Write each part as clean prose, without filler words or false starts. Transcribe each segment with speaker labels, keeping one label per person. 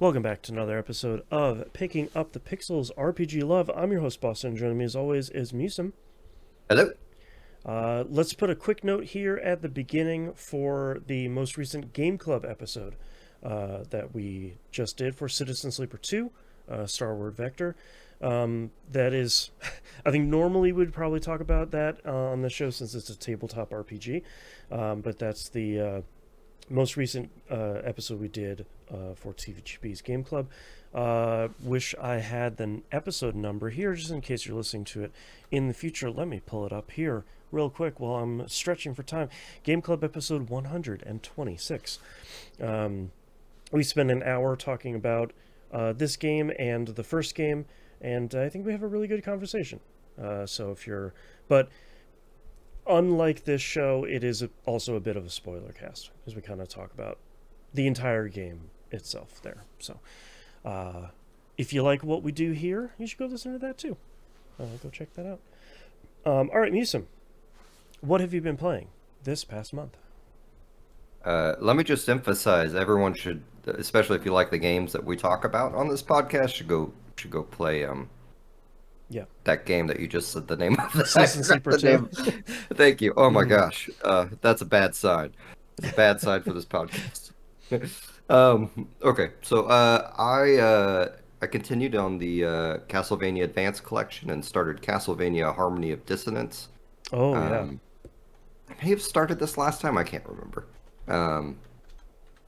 Speaker 1: Welcome back to another episode of Picking Up the Pixels RPG Love. I'm your host, Boston. Joining me as always is Musum.
Speaker 2: Hello.
Speaker 1: Let's put a quick note here at the beginning for the most recent Game Club episode that we just did for Citizen Sleeper 2, Star Wars Vector. That is, I think normally we'd probably talk about that on the show since it's a tabletop RPG, but that's the most recent episode we did for TVGP's Game Club. Wish I had the episode number here just in case you're listening to it in the future. Let me pull it up here real quick while I'm stretching for time. Game Club episode 126. We spent an hour talking about this game and the first game, and I think we have a really good conversation. But unlike this show, it is also a bit of a spoiler cast as we kind of talk about the entire game itself there. So if you like what we do here, you should go listen to that too. Go check that out. All right, Musum, what have you been playing this past month?
Speaker 2: Let me just emphasize, everyone should, especially if you like the games that we talk about on this podcast, should go play
Speaker 1: Yeah,
Speaker 2: that game that you just said the name of.
Speaker 1: Citizen Sleeper 2.
Speaker 2: Thank you. Oh my gosh, that's a bad sign. It's a bad sign for this podcast. Okay, so I continued on the Castlevania Advance Collection and started Castlevania Harmony of Dissonance.
Speaker 1: Oh, yeah.
Speaker 2: I may have started this last time. I can't remember.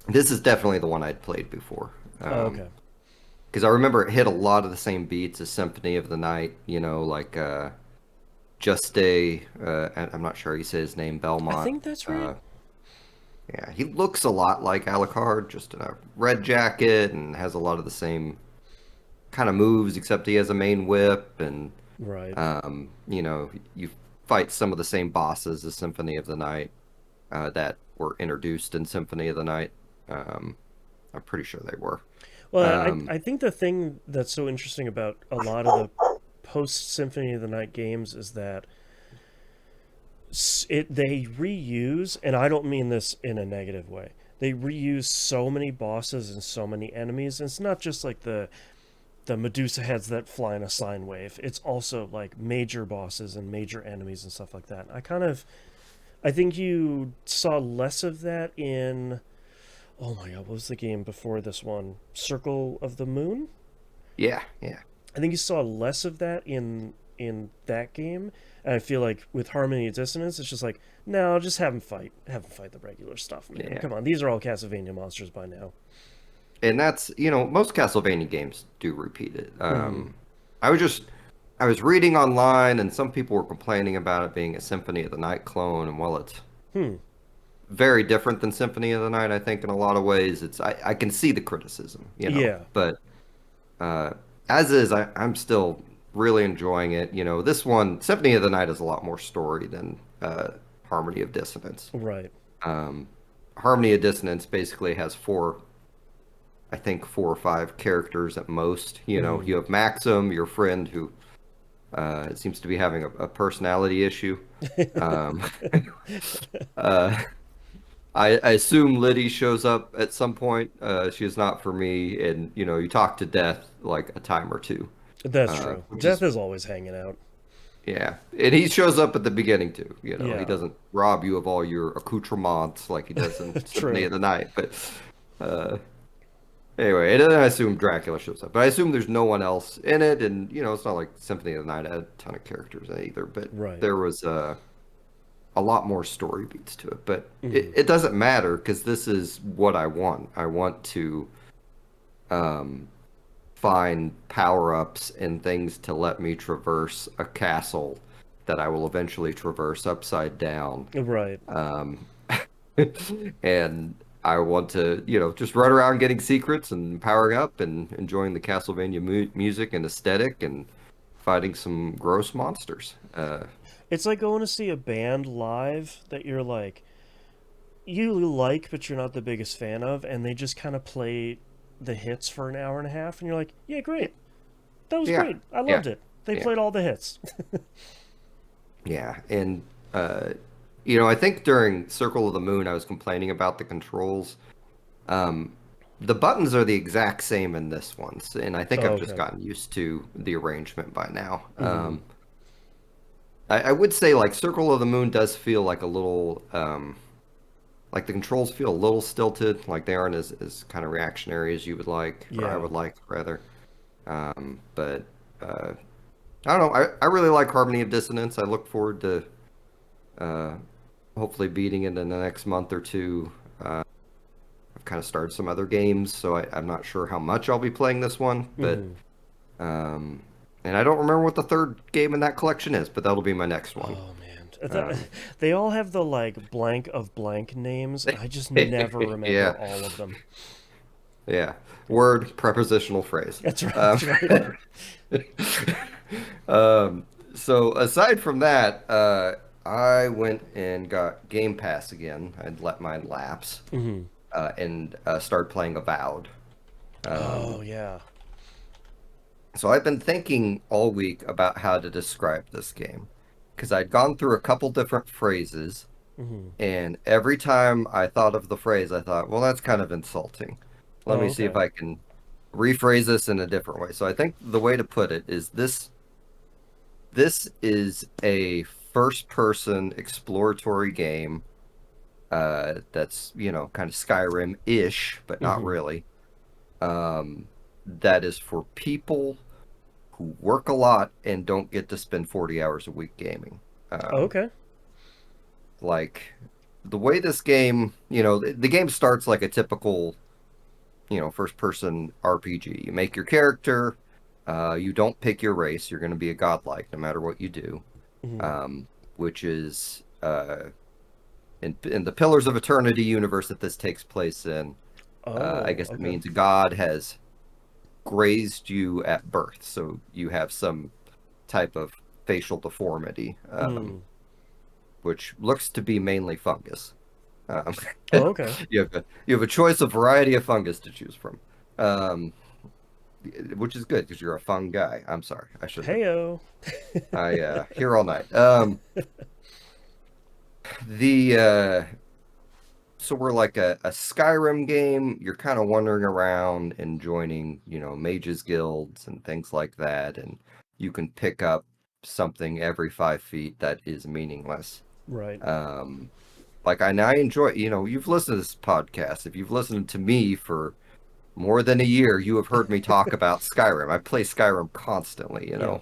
Speaker 2: This is definitely the one I'd played before.
Speaker 1: Okay.
Speaker 2: Because I remember it hit a lot of the same beats as Symphony of the Night, like Just I'm not sure how you say his name, Belmont.
Speaker 1: I think that's right.
Speaker 2: Yeah, he looks a lot like Alucard, just in a red jacket, and has a lot of the same kind of moves, except he has a main whip, and
Speaker 1: Right.
Speaker 2: you fight some of the same bosses as Symphony of the Night that were introduced in Symphony of the Night. I'm pretty sure they were.
Speaker 1: Well, I think the thing that's so interesting about a lot of the post Symphony of the Night games is that they reuse, and I don't mean this in a negative way. They reuse so many bosses and so many enemies. And it's not just like the Medusa heads that fly in a sine wave. It's also like major bosses and major enemies and stuff like that. I think you saw less of that in, oh my god, what was the game before this one? Circle of the Moon?
Speaker 2: Yeah.
Speaker 1: I think you saw less of that in that game. And I feel like with Harmony of Dissonance, it's just like, no, just have them fight the regular stuff, man.
Speaker 2: Yeah.
Speaker 1: Come on, these are all Castlevania monsters by now.
Speaker 2: And that's, most Castlevania games do repeat it. I was reading online, and some people were complaining about it being a Symphony of the Night clone, and well, it's very different than Symphony of the Night, I think, in a lot of ways. I can see the criticism,
Speaker 1: Yeah.
Speaker 2: But as is, I'm still really enjoying it. This one, Symphony of the Night, is a lot more story than Harmony of Dissonance.
Speaker 1: Right.
Speaker 2: Harmony of Dissonance basically has four or five characters at most. You have Maxim, your friend, who it seems to be having a personality issue. I assume Liddy shows up at some point. She is not for me, and you talk to Death like a time or two.
Speaker 1: That's true. Death is always hanging out.
Speaker 2: Yeah, and he shows up at the beginning too.
Speaker 1: Yeah.
Speaker 2: He doesn't rob you of all your accoutrements like he does in Symphony of the Night. But anyway, and then I assume Dracula shows up. But I assume there's no one else in it, and it's not like Symphony of the Night had a ton of characters in it either. But there was a lot more story beats to it. But it doesn't matter because this is what I want. I want to find power-ups and things to let me traverse a castle that I will eventually traverse upside down.
Speaker 1: Right.
Speaker 2: And I want to, just run around getting secrets and powering up and enjoying the Castlevania music and aesthetic and fighting some gross monsters.
Speaker 1: It's like going to see a band live that you like, but you're not the biggest fan of, and they just kind of play the hits for an hour and a half, and you're like, yeah, great. That was great. I loved it. They played all the hits.
Speaker 2: Yeah, and I think during Circle of the Moon I was complaining about the controls the buttons are the exact same in this one, and I think
Speaker 1: Oh,
Speaker 2: I've just
Speaker 1: okay.
Speaker 2: gotten used to the arrangement by now.
Speaker 1: Mm-hmm.
Speaker 2: I would say like Circle of the Moon does feel like a little like the controls feel a little stilted, like they aren't as kind of reactionary as you would like, or I
Speaker 1: Yeah.
Speaker 2: would like rather. But I don't know. I really like Harmony of Dissonance. I look forward to uh, hopefully beating it in the next month or two. I've kind of started some other games, so I'm not sure how much I'll be playing this one, but
Speaker 1: Mm-hmm.
Speaker 2: um, and I don't remember what the third game in that collection is, but that'll be my next one.
Speaker 1: Oh man,
Speaker 2: Um,
Speaker 1: they all have the like blank of blank names, and I just never remember
Speaker 2: yeah,
Speaker 1: all of them.
Speaker 2: yeah. Word, prepositional phrase.
Speaker 1: That's right.
Speaker 2: Um,
Speaker 1: That's right.
Speaker 2: um, so aside from that, I went and got Game Pass again. I'd let mine lapse
Speaker 1: Mm-hmm.
Speaker 2: and started playing Avowed.
Speaker 1: Oh
Speaker 2: Um,
Speaker 1: yeah.
Speaker 2: so I've been thinking all week about how to describe this game because I'd gone through a couple different phrases,
Speaker 1: Mm-hmm.
Speaker 2: and every time I thought of the phrase, I thought, well, that's kind of insulting. Let
Speaker 1: Oh
Speaker 2: me see if
Speaker 1: okay.
Speaker 2: I can rephrase this in a different way. So I think the way to put it is this is a first person exploratory game that's, kind of Skyrim-ish, but not
Speaker 1: Mm-hmm.
Speaker 2: really. That is for people who work a lot and don't get to spend 40 hours a week gaming.
Speaker 1: Oh,
Speaker 2: Um,
Speaker 1: okay.
Speaker 2: like the way this game, the game starts like a typical, first person RPG. You make your character, you don't pick your race, you're going to be a godlike no matter what you do,
Speaker 1: Mm-hmm.
Speaker 2: um, which is in the Pillars of Eternity universe that this takes place in. I
Speaker 1: Oh
Speaker 2: guess it
Speaker 1: okay.
Speaker 2: means God has grazed you at birth, so you have some type of facial deformity,
Speaker 1: Mm-hmm.
Speaker 2: which looks to be mainly fungus. Um,
Speaker 1: Oh okay.
Speaker 2: you have a choice of variety of fungus to choose from, um, which is good because you're a fun guy. I'm sorry, I shouldn't have.
Speaker 1: Heyo.
Speaker 2: Here all night. The So we're like a Skyrim game. You're kind of wandering around and joining, mages guilds and things like that, and you can pick up something every 5 feet that is meaningless.
Speaker 1: Right.
Speaker 2: Um, like I enjoy, you've listened to this podcast. If you've listened to me for more than a year, you have heard me talk about Skyrim. I play Skyrim constantly,
Speaker 1: Yeah.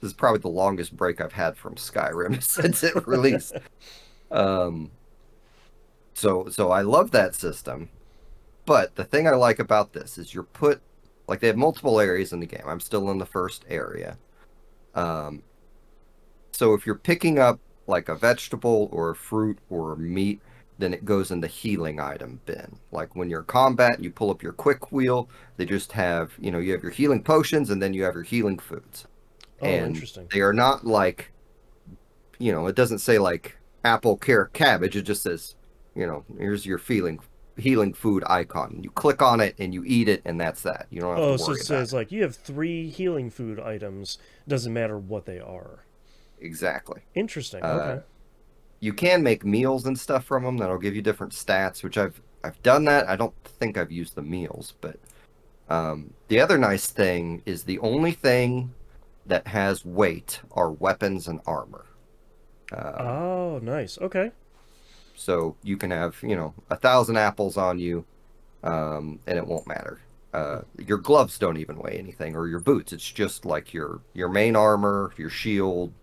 Speaker 2: This is probably the longest break I've had from Skyrim since it released. Um, so I love that system. But the thing I like about this is like they have multiple areas in the game. I'm still in the first area. Um, so if you're picking up like a vegetable or a fruit or a meat, then it goes in the healing item bin. Like when you're in combat, you pull up your quick wheel, they just have, you have your healing potions and then you have your healing foods.
Speaker 1: Oh,
Speaker 2: And
Speaker 1: interesting.
Speaker 2: they are not like, it doesn't say like apple, carrot, cabbage. It just says, here's your healing food icon. You click on it and you eat it, and that's that. You don't have to
Speaker 1: Oh, so it
Speaker 2: worry about
Speaker 1: says
Speaker 2: it.
Speaker 1: like you have three healing food items. Doesn't matter what they are.
Speaker 2: Exactly.
Speaker 1: Interesting.
Speaker 2: Uh,
Speaker 1: Okay.
Speaker 2: you can make meals and stuff from them that'll give you different stats, which I've done that. I don't think I've used the meals, but the other nice thing is the only thing that has weight are weapons and armor. Um,
Speaker 1: Oh, nice. Okay.
Speaker 2: so you can have 1,000 apples on you, and it won't matter. Your gloves don't even weigh anything, or your boots. It's just like your main armor, your shield,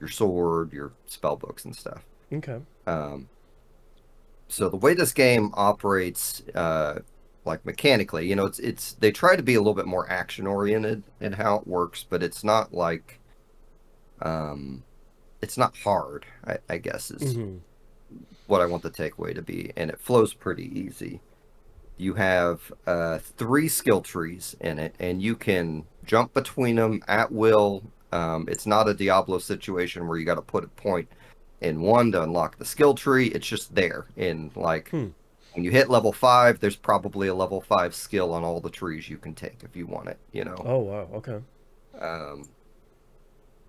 Speaker 2: your sword, your spell books and stuff.
Speaker 1: Okay.
Speaker 2: Um, so the way this game operates, like mechanically, it's they try to be a little bit more action oriented in how it works, but um, it's not hard. I guess is
Speaker 1: Mm-hmm.
Speaker 2: what I want the takeaway to be, and it flows pretty easy. You have three skill trees in it, and you can jump between them at will. It's not a Diablo situation where you got to put a point in one to unlock the skill tree. It's just there. And like
Speaker 1: Hmm.
Speaker 2: when you hit level 5, there's probably a level 5 skill on all the trees you can take if you want it.
Speaker 1: Oh, wow. Okay.
Speaker 2: Um,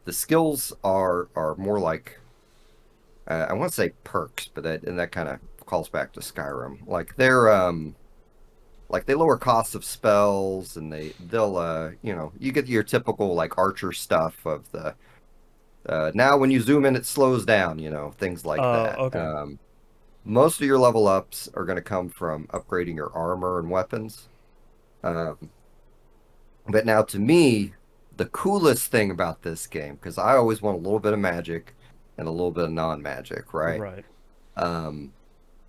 Speaker 2: the skills are more like I want to say perks, but that kind of calls back to Skyrim. Like they're like they lower costs of spells, and they'll you get your typical like archer stuff of the now when you zoom in it slows down, things like that.
Speaker 1: Okay.
Speaker 2: Most of your level ups are going to come from upgrading your armor and weapons. Um, but now to me, the coolest thing about this game, because I always want a little bit of magic and a little bit of non-magic, right?
Speaker 1: Right.
Speaker 2: Um,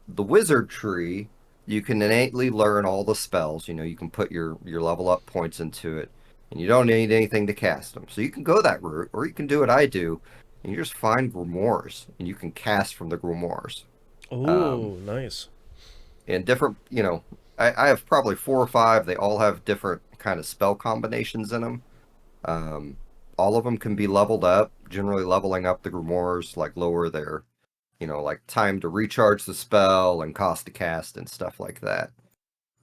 Speaker 2: the wizard tree, you can innately learn all the spells. You can put your level up points into it, and you don't need anything to cast them. So you can go that route, or you can do what I do, and you just find grimoires, and you can cast from the grimoires. Um,
Speaker 1: Oh, nice.
Speaker 2: and different, I have probably four or five. They all have different kind of spell combinations in them. Um, all of them can be leveled up. Generally, leveling up the grimoires like lower their like time to recharge the spell and cost to cast and stuff like that.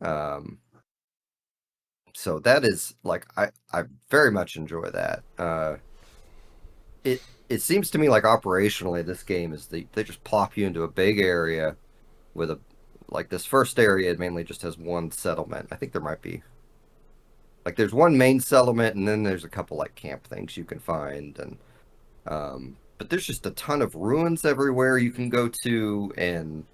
Speaker 2: Um, so that is like I very much enjoy that. It seems to me like operationally this game is they just plop you into a big area with a like this first area it mainly just has one settlement. I think there might be like there's one main settlement and then there's a couple like camp things you can find and but there's just a ton of ruins everywhere you can go to and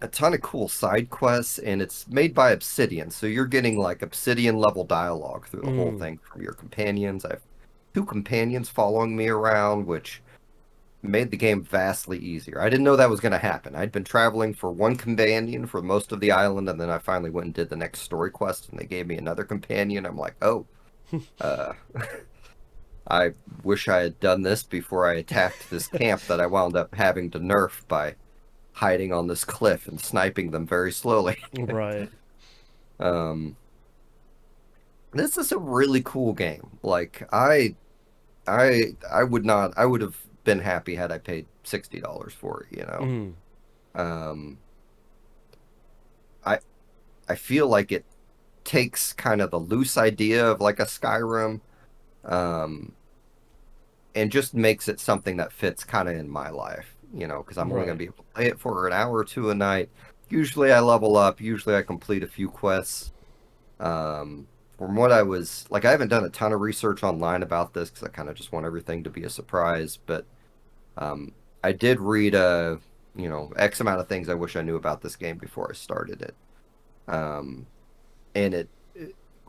Speaker 2: a ton of cool side quests, and it's made by Obsidian, so you're getting like Obsidian level dialogue through the whole
Speaker 1: Mm.
Speaker 2: thing from your companions. I have two companions following me around, which made the game vastly easier. I didn't know that was going to happen. I'd been traveling for one companion for most of the island, and then I finally went and did the next story quest, and they gave me another companion. I'm like, oh, uh, I wish I had done this before I attacked this camp that I wound up having to nerf by hiding on this cliff and sniping them very slowly.
Speaker 1: Right.
Speaker 2: Um, this is a really cool game. Like I would not I would have been happy had I paid $60 for it.
Speaker 1: Mm.
Speaker 2: Um, I I feel like it takes kind of the loose idea of like a Skyrim, um, and just makes it something that fits kind of in my life. Because I'm only gonna
Speaker 1: Right.
Speaker 2: be able to play it for an hour or two a night. Usually I level up. Usually I complete a few quests. Um, from what I was like, I haven't done a ton of research online about this because I kind of just want everything to be a surprise. But um, I did read X amount of things I wish I knew about this game before I started it. Um, and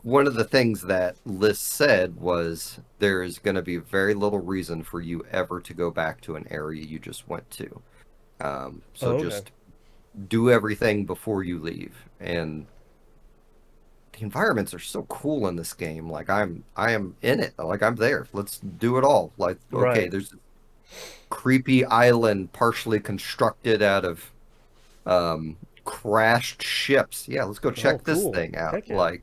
Speaker 2: one of the things that Liz said was there is going to be very little reason for you ever to go back to an area you just went to. So
Speaker 1: Oh, okay.
Speaker 2: just do everything before you leave. And the environments are so cool in this game. Like I am in it. Like I'm there. Let's do it all. Like okay,
Speaker 1: Right.
Speaker 2: there's a creepy island partially constructed out of crashed ships. Yeah, let's go
Speaker 1: Oh,
Speaker 2: check this
Speaker 1: cool.
Speaker 2: thing out.
Speaker 1: Heck yeah.
Speaker 2: Like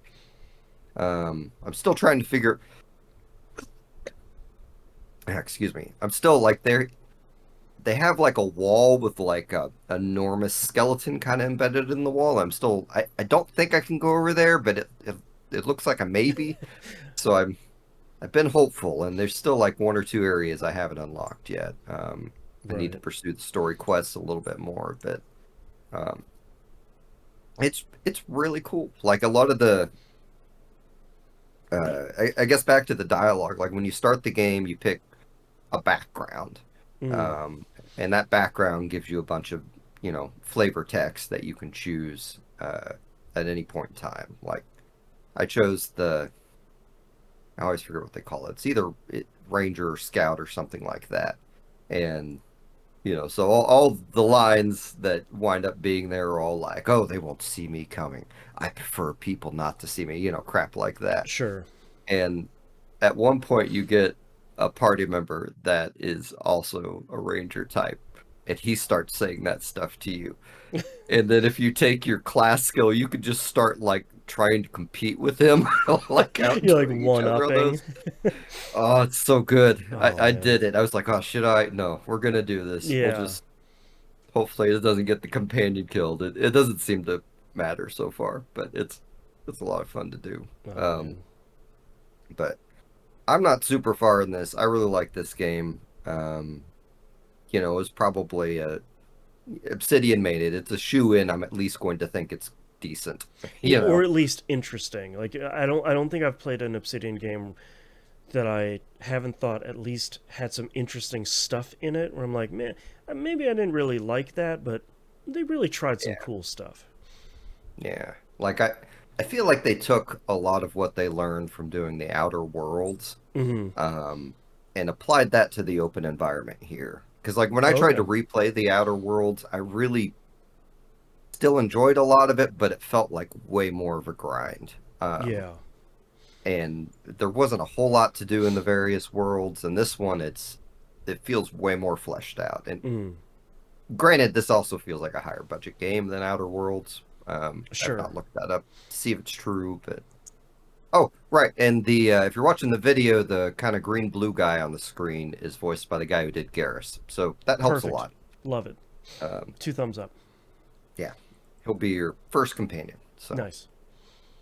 Speaker 2: I'm still trying to figure excuse me. I'm still like they have like a wall with like a enormous skeleton kind of embedded in the wall. I don't think I can go over there, but it looks like a maybe. So I've been hopeful, and there's still like one or two areas I haven't unlocked yet. I need to
Speaker 1: Right.
Speaker 2: pursue the story quests a little bit more, but um, it's really cool. Like a lot of the I guess back to the dialogue. Like when you start the game, you pick a background,
Speaker 1: Mm.
Speaker 2: um, and that background gives you a bunch of flavor text that you can choose at any point in time. Like I chose I always forget what they call it. It's either ranger or scout or something like that. And so all the lines that wind up being there are all like, "Oh, they won't see me coming. I prefer people not to see me." Crap like that.
Speaker 1: Sure.
Speaker 2: And at one point, you get a party member that is also a ranger type, and he starts saying that stuff to you. And then if you take your class skill, you could just start like trying to compete with him, like
Speaker 1: You're like
Speaker 2: outdoing each
Speaker 1: one
Speaker 2: other on
Speaker 1: upping.
Speaker 2: those. Oh, it's so good.
Speaker 1: Oh
Speaker 2: I
Speaker 1: man.
Speaker 2: did it. I was like, oh, should I? No, we're gonna do this. We'll
Speaker 1: Yeah.
Speaker 2: just hopefully it doesn't get the companion killed. It doesn't seem to matter so far, but it's a lot of fun to do.
Speaker 1: Oh
Speaker 2: Um,
Speaker 1: man.
Speaker 2: but I'm not super far in this. I really like this game. It was probably a Obsidian made it. It's a shoe in. I'm at least going to think it's decent,
Speaker 1: or at least interesting. Like I don't think I've played an Obsidian game that I haven't thought at least had some interesting stuff in it. Where I'm like, man, maybe I didn't really like that, but they really tried some
Speaker 2: Yeah,
Speaker 1: cool stuff.
Speaker 2: yeah. Like I feel like they took a lot of what they learned from doing the Outer Worlds,
Speaker 1: Mm-hmm.
Speaker 2: um, and applied that to the open environment here. Because like when I tried
Speaker 1: Okay.
Speaker 2: to replay the Outer Worlds, I really still enjoyed a lot of it, but it felt like way more of a grind.
Speaker 1: Yeah.
Speaker 2: And there wasn't a whole lot to do in the various worlds. And this one, it feels way more fleshed out. And
Speaker 1: Mm.
Speaker 2: granted, this also feels like a higher budget game than Outer Worlds. I've
Speaker 1: Sure.
Speaker 2: not looked that up to see if it's true, but oh, right. And the if you're watching the video, the kind of green blue guy on the screen is voiced by the guy who did Garrus, so that helps a
Speaker 1: Perfect.
Speaker 2: lot.
Speaker 1: Love it.
Speaker 2: Um,
Speaker 1: 2 thumbs up.
Speaker 2: yeah, he'll be your first companion. So
Speaker 1: Nice.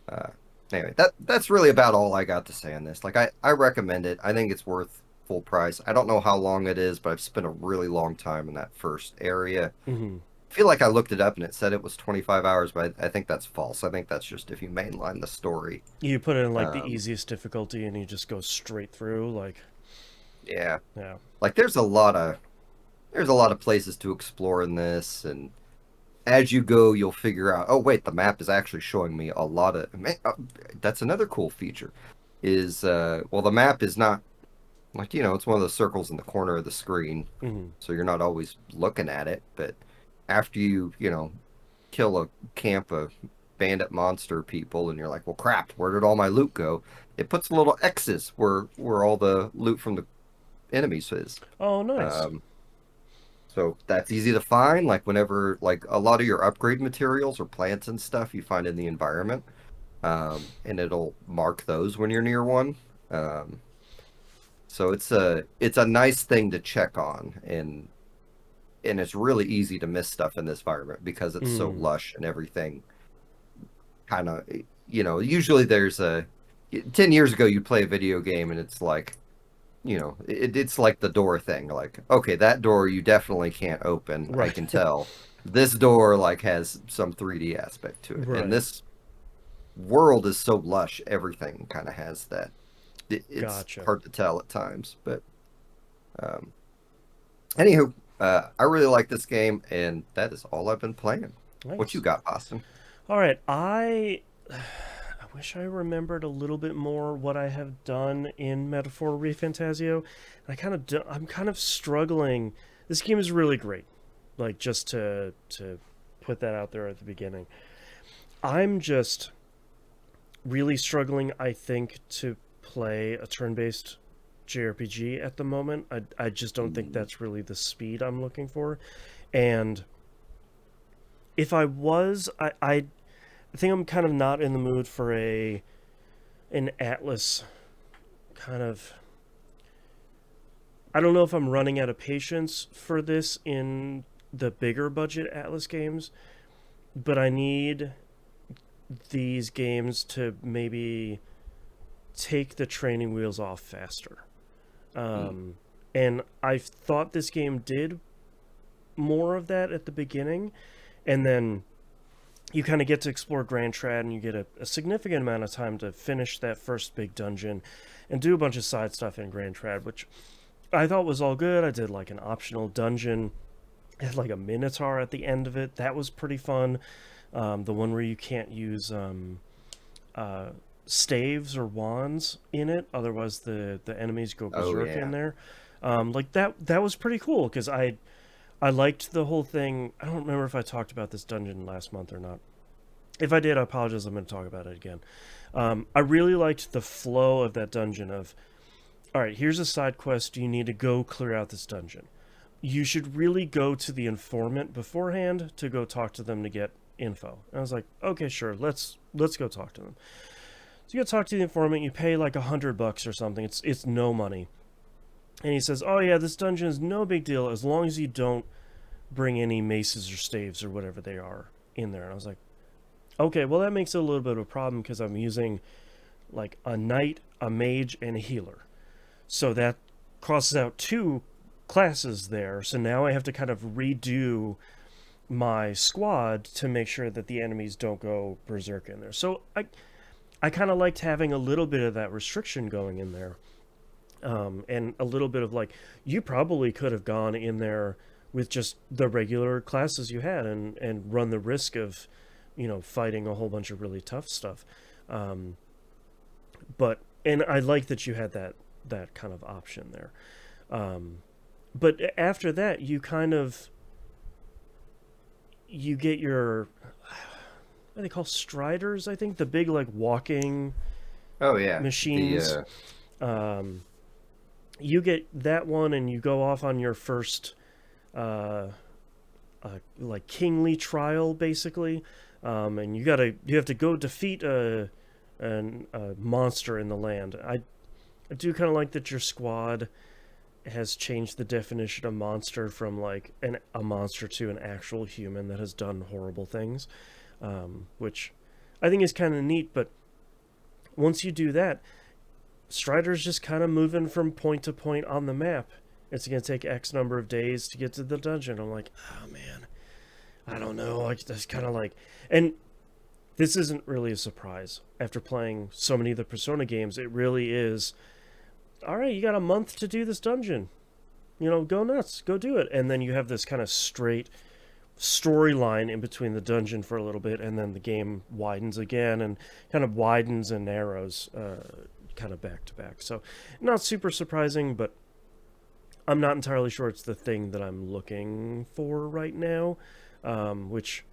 Speaker 2: uh, anyway, that's really about all I got to say on this. Like I recommend it. I think it's worth full price. I don't know how long it is, but I've spent a really long time in that first area.
Speaker 1: Mm-hmm.
Speaker 2: I feel like I looked it up and it said it was 25 hours, but I think that's false. I think that's just if you mainline the story.
Speaker 1: You put it in like the
Speaker 2: Um,
Speaker 1: easiest difficulty, and you just go straight through. Like,
Speaker 2: yeah,
Speaker 1: yeah.
Speaker 2: like there's a lot of places to explore in this, and as you go, you'll figure out. Oh, wait, the map is actually showing me a lot of. Man, that's another cool feature. Is well, the map is not like it's one of those circles in the corner of the screen,
Speaker 1: Mm-hmm.
Speaker 2: so you're not always looking at it. But after you kill a camp of bandit monster people, and you're like, well, crap, where did all my loot go? It puts little X's where all the loot from the enemies is.
Speaker 1: Oh, nice.
Speaker 2: Um, So that's easy to find. Like whenever, like a lot of your upgrade materials or plants and stuff you find in the environment, and it'll mark those when you're near one. Um, so it's a nice thing to check on, and it's really easy to miss stuff in this environment because it's so
Speaker 1: Mm.
Speaker 2: lush and everything. Kind of, usually there's 10 years ago you'd play a video game and it's like it's like the door thing. Like, okay, that door you definitely can't open. I
Speaker 1: Right.
Speaker 2: can tell. This door like has some 3D aspect to it, and
Speaker 1: Right.
Speaker 2: this world is so lush. Everything kind of has that. It's
Speaker 1: Gotcha.
Speaker 2: hard to tell at times, but um, anywho, I really like this game, and that is all I've been playing. What you
Speaker 1: Nice.
Speaker 2: got, Boston?
Speaker 1: All right. I wish I remembered a little bit more what I have done in Metaphor ReFantazio. I'm kind of struggling. This game is really great. Like, just to put that out there at the beginning. I'm just really struggling, I think, to play a turn-based JRPG at the moment. I just don't think
Speaker 2: Mm.
Speaker 1: that's really the speed I'm looking for. And if I was, I think I'm kind of not in the mood for an Atlas kind of. I don't know if I'm running out of patience for this in the bigger budget Atlas games, but I need these games to maybe take the training wheels off faster.
Speaker 2: Mm.
Speaker 1: Um, and I thought this game did more of that at the beginning, and then you kind of get to explore Grand Trad, and you get a significant amount of time to finish that first big dungeon and do a bunch of side stuff in Grand Trad, which I thought was all good. I did like an optional dungeon. It had like a Minotaur at the end of it. That was pretty fun. The one where you can't use uh, staves or wands in it, otherwise the enemies go
Speaker 2: Oh
Speaker 1: berserk in
Speaker 2: yeah.
Speaker 1: there. Like that was pretty cool because I liked the whole thing. I don't remember if I talked about this dungeon last month or not. If I did, I apologize. I'm going to talk about it again. I really liked the flow of that dungeon of, all right, here's a side quest. You need to go clear out this dungeon. You should really go to the informant beforehand to go talk to them to get info. And I was like, okay, sure, let's go talk to them. So you go talk to the informant. You pay like $100 or something. It's no money. And he says, oh yeah, this dungeon is no big deal as long as you don't bring any maces or staves or whatever they are in there. And I was like, okay, well that makes it a little bit of a problem because I'm using like a knight, a mage, and a healer. So that crosses out two classes there. So now I have to kind of redo my squad to make sure that the enemies don't go berserk in there. So I kind of liked having a little bit of that restriction going in there. And a little bit of like, you probably could have gone in there with just the regular classes you had and run the risk of, fighting a whole bunch of really tough stuff. And I like that you had that kind of option there. But after that, you get your, what they call striders, I think, the big like walking
Speaker 2: Oh yeah,
Speaker 1: machines. You get that one, and you go off on your first uh, like kingly trial, basically. And you have to go defeat a monster in the land. I do kind of like that your squad has changed the definition of monster from like a monster to an actual human that has done horrible things, which I think is kind of neat. But once you do that, Strider's just kind of moving from point to point on the map. It's going to take X number of days to get to the dungeon. I'm like, oh man, I don't know. Like, that's kind of like, and this isn't really a surprise after playing so many of the Persona games. It really is. All right, you got a month to do this dungeon. Go nuts, go do it. And then you have this kind of straight storyline in between the dungeon for a little bit, and then the game widens again and kind of widens and narrows kind of back to back. So not super surprising, but I'm not entirely sure it's the thing that I'm looking for right now, which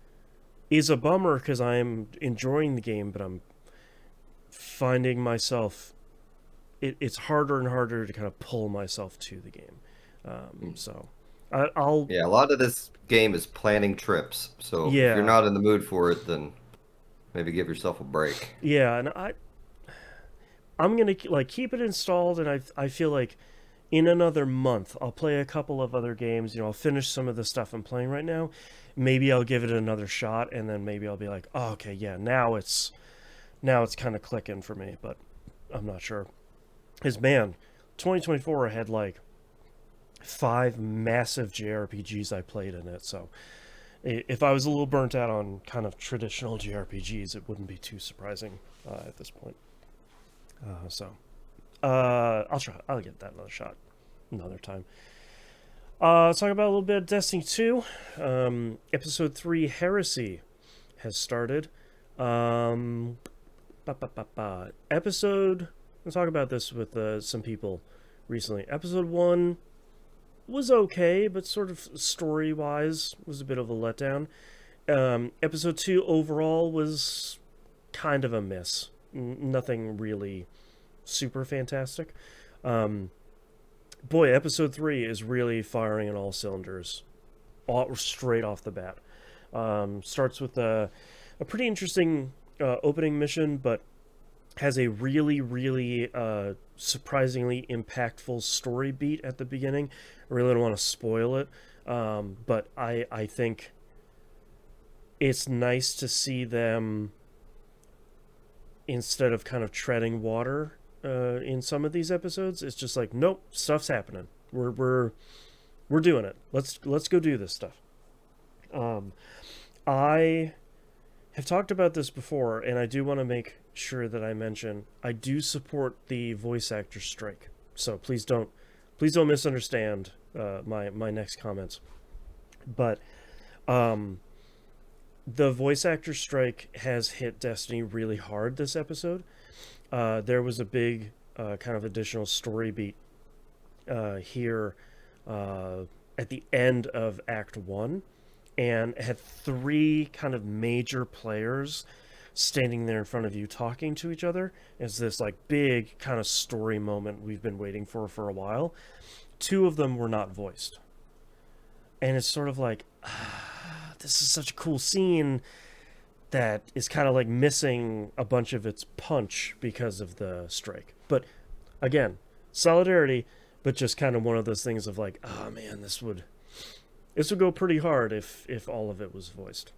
Speaker 1: is a bummer because I'm enjoying the game, but I'm finding myself, it's harder and harder to kind of pull myself to the game. So I'll
Speaker 2: Yeah, a lot of this game is planning trips. So if you're
Speaker 1: yeah,
Speaker 2: not in the mood for it, then maybe give yourself a break.
Speaker 1: yeah, and I'm gonna like keep it installed, and I feel like in another month I'll play a couple of other games. I'll finish some of the stuff I'm playing right now. Maybe I'll give it another shot, and then maybe I'll be like, oh, okay, yeah, now it's kind of clicking for me, but I'm not sure. Because man, 2024 had like 5 massive JRPGs I played in it, so if I was a little burnt out on kind of traditional JRPGs, it wouldn't be too surprising at this point. I'll try. I'll get that another shot another time. Let's talk about a little bit of Destiny 2. Episode 3 Heresy has started. Episode. Let's talk about this with some people recently. Episode 1 was okay, but sort of story-wise was a bit of a letdown. Episode 2 overall was kind of a miss. Nothing really super fantastic. Boy, episode 3 is really firing on all cylinders, straight off the bat. Starts with a pretty interesting opening mission, but has a really, really surprisingly impactful story beat at the beginning. I really don't want to spoil it, but I think it's nice to see them, instead of kind of treading water in some of these episodes, it's just like, nope, stuff's happening. We're doing it. Let's go do this stuff. I have talked about this before, and I do want to make sure that I mention I do support the voice actor strike. So please don't misunderstand my next comments. But the voice actor strike has hit Destiny really hard this episode. There was a big kind of additional story beat here at the end of Act 1, and had 3 kind of major players standing there in front of you talking to each other as this like big kind of story moment we've been waiting for a while. 2 of them were not voiced. And it's sort of like, this is such a cool scene that is kind of like missing a bunch of its punch because of the strike. But again, solidarity, but just kind of one of those things of like, oh man, this would go pretty hard if all of it was voiced.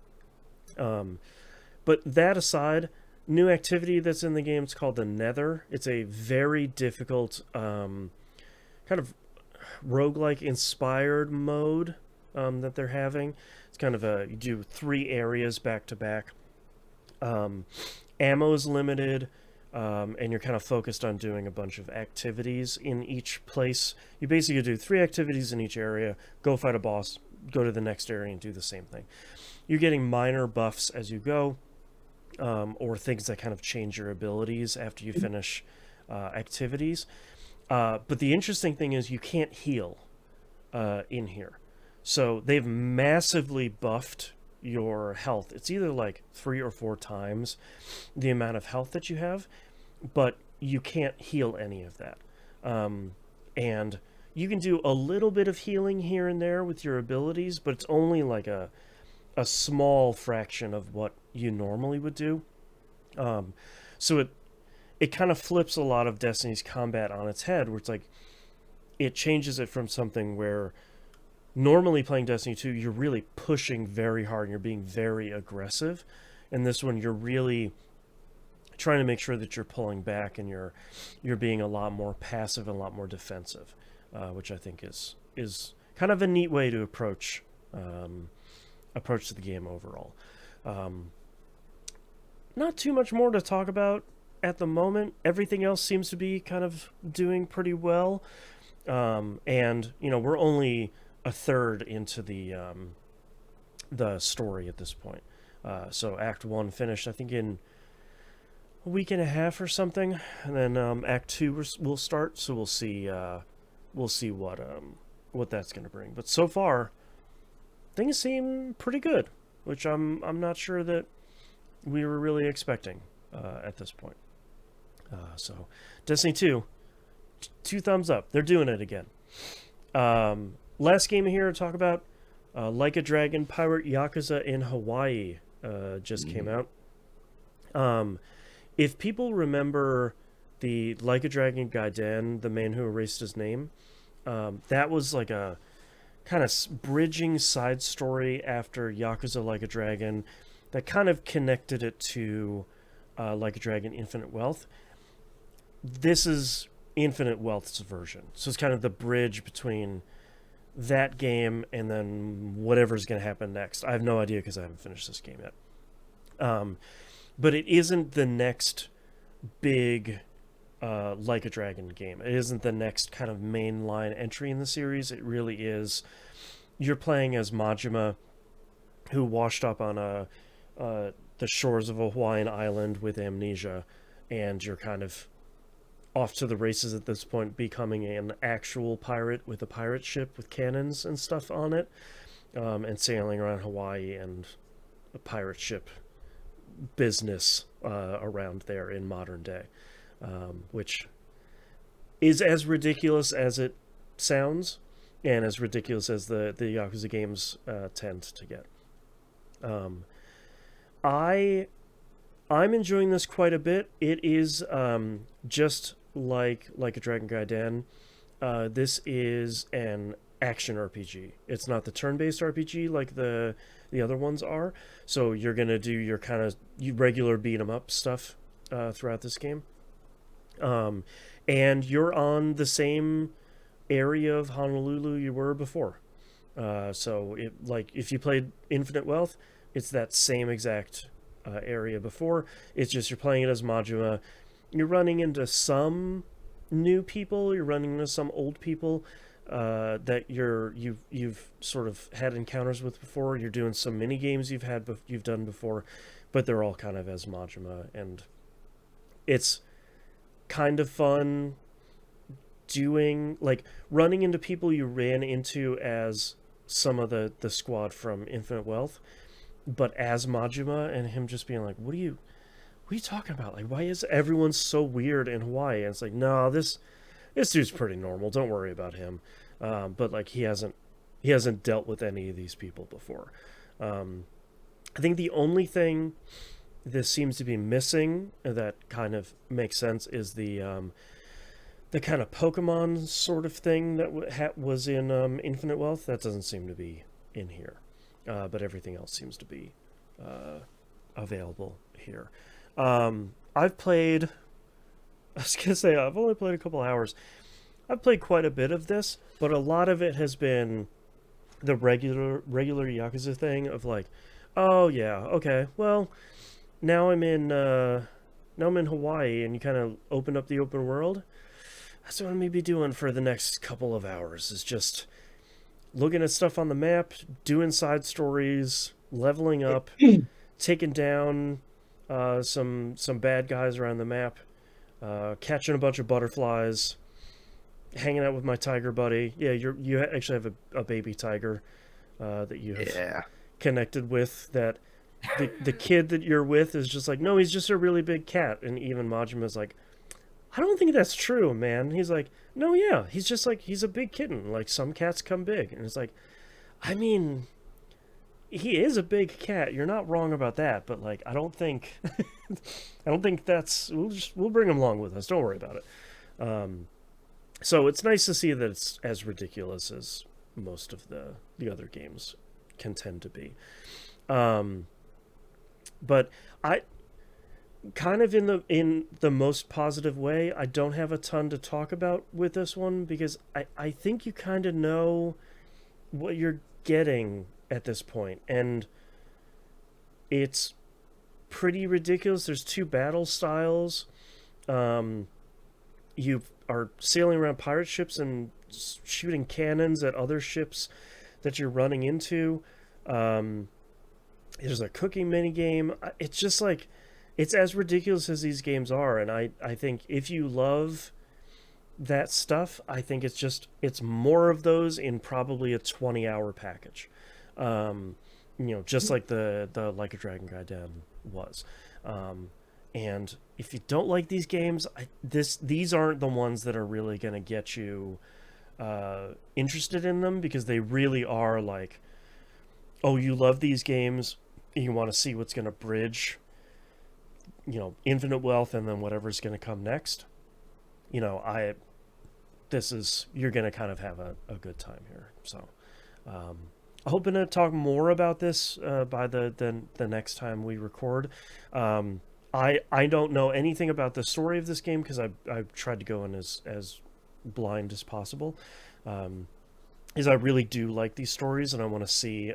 Speaker 1: But that aside, new activity that's in the game is called the Nether. It's a very difficult kind of roguelike inspired mode that they're having. It's kind of you do 3 areas back to back. Ammo is limited, and you're kind of focused on doing a bunch of activities in each place. You basically do 3 activities in each area, go fight a boss, go to the next area and do the same thing. You're getting minor buffs as you go, or things that kind of change your abilities after you finish activities. But the interesting thing is you can't heal in here. So they've massively buffed your health. It's either like 3 or 4 times the amount of health that you have, but you can't heal any of that. And you can do a little bit of healing here and there with your abilities, but it's only like a small fraction of what you normally would do. So it kind of flips a lot of Destiny's combat on its head, where it's like it changes it from something where normally playing Destiny 2, you're really pushing very hard and you're being very aggressive. And this one, you're really trying to make sure that you're pulling back and you're being a lot more passive and a lot more defensive, which I think is kind of a neat way to approach the game overall. Not too much more to talk about at the moment. Everything else seems to be kind of doing pretty well. And, we're only a third into the story at this point. So Act 1 finished, I think, in a week and a half or something. And then Act 2 will start, so we'll see what that's going to bring. But so far, things seem pretty good, which I'm not sure that we were really expecting at this point. So Destiny 2, 2 thumbs up. They're doing it again. Last game here to talk about, Like a Dragon Pirate Yakuza in Hawaii just came out. If people remember the Like a Dragon Gaiden, the man who erased his name, that was like a kind of bridging side story after Yakuza Like a Dragon that kind of connected it to Like a Dragon Infinite Wealth. This is Infinite Wealth's version. So it's kind of the bridge between that game and then whatever's going to happen next. I have no idea because I haven't finished this game yet. But it isn't the next big Like a Dragon game. It isn't the next kind of mainline entry in the series. It really is. You're playing as Majima, who washed up on the shores of a Hawaiian island with amnesia, and you're kind of off to the races at this point, becoming an actual pirate with a pirate ship with cannons and stuff on it, and sailing around Hawaii and a pirate ship business around there in modern day, which is as ridiculous as it sounds and as ridiculous as the Yakuza games tend to get. I'm enjoying this quite a bit. It is just like a Dragon Gaiden. This is an action RPG. It's not the turn-based RPG like the other ones are. So you're gonna do your kind of regular beat 'em up stuff throughout this game, and you're on the same area of Honolulu you were before. So if you played Infinite Wealth, it's that same exact area before. It's just you're playing it as Majima. You're running into some new people. You're running into some old people that you've sort of had encounters with before. You're doing some mini games you've done before, but they're all kind of as Majima, and it's kind of fun doing running into people you ran into as some of the squad from Infinite Wealth, but as Majima, and him just being like, what are you talking about? Like, why is everyone so weird in Hawaii? And it's like, no, this dude's pretty normal. Don't worry about him. But he hasn't dealt with any of these people before. I think the only thing this seems to be missing that kind of makes sense is the kind of Pokemon sort of thing that was in Infinite Wealth. That doesn't seem to be in here. But everything else seems to be available here. I've played, I was going to say, I've only played a couple hours. I've played quite a bit of this, but a lot of it has been the regular Yakuza thing of like, oh yeah, okay, well now I'm in Hawaii, and you kind of open up the open world. That's what I'm gonna be doing for the next couple of hours. Is just looking at stuff on the map, doing side stories, leveling up, taking down some bad guys around the map, catching a bunch of butterflies, hanging out with my tiger buddy. Yeah, you actually have a baby tiger that you have connected with. That the kid that you're with is just like, no, he's just a really big cat. And even Majima's like, I don't think that's true, man. He's like, no, yeah, he's just like, he's a big kitten. Like, some cats come big. And it's like, I mean, he is a big cat. You're not wrong about that. But like, I don't think, I don't think that's. We'll bring him along with us. Don't worry about it. So it's nice to see that it's as ridiculous as most of the other games can tend to be. But I kind of in the most positive way, I don't have a ton to talk about with this one because I think you kind of know what you're getting at this point, and it's pretty ridiculous. There's two battle styles. You are sailing around pirate ships and shooting cannons at other ships that you're running into. There's a cooking mini game. It's just like, it's as ridiculous as these games are, and I think if you love that stuff, I think it's more of those in probably a 20-hour package. Just like the Like a Dragon Gaiden was. And if you don't like these games, these aren't the ones that are really going to get you interested in them, because they really are like, oh, you love these games, you want to see what's going to bridge, infinite wealth and then whatever's going to come next. You're going to kind of have a good time here. So I'm hoping to talk more about this by the next time we record. I don't know anything about the story of this game because I've tried to go in as blind as possible. Is I really do like these stories, and I want to see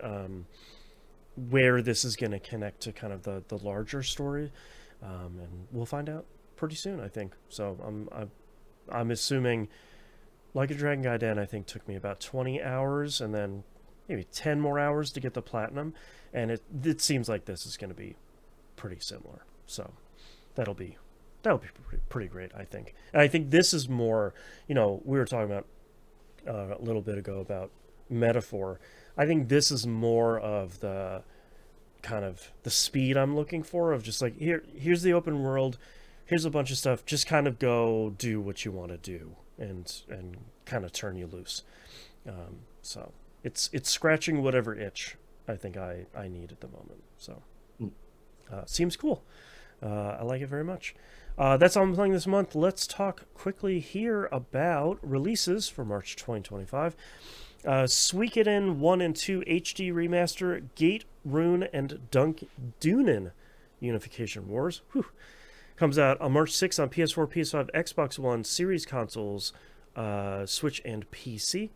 Speaker 1: where this is going to connect to kind of the larger story, and we'll find out pretty soon, I think. So I'm assuming Like a Dragon Gaiden, I think, took me about 20 hours, and then maybe 10 more hours to get the platinum, and it seems like this is going to be pretty similar. So that'll be pretty great, I think. And I think this is more, we were talking about a little bit ago about metaphor. I think this is more of the kind of the speed I'm looking for, of just like, here's the open world, here's a bunch of stuff, just kind of go do what you want to do and kind of turn you loose. So it's scratching whatever itch I think I need at the moment. So seems cool. I like it very much. That's all I'm playing this month. Let's talk quickly here about releases for March 2025. Suikoden 1 and 2 HD Remaster, Gate, Rune, and Dunin Unification Wars. Whew. Comes out on March 6th on PS4, PS5, Xbox One, Series consoles, Switch, and PC.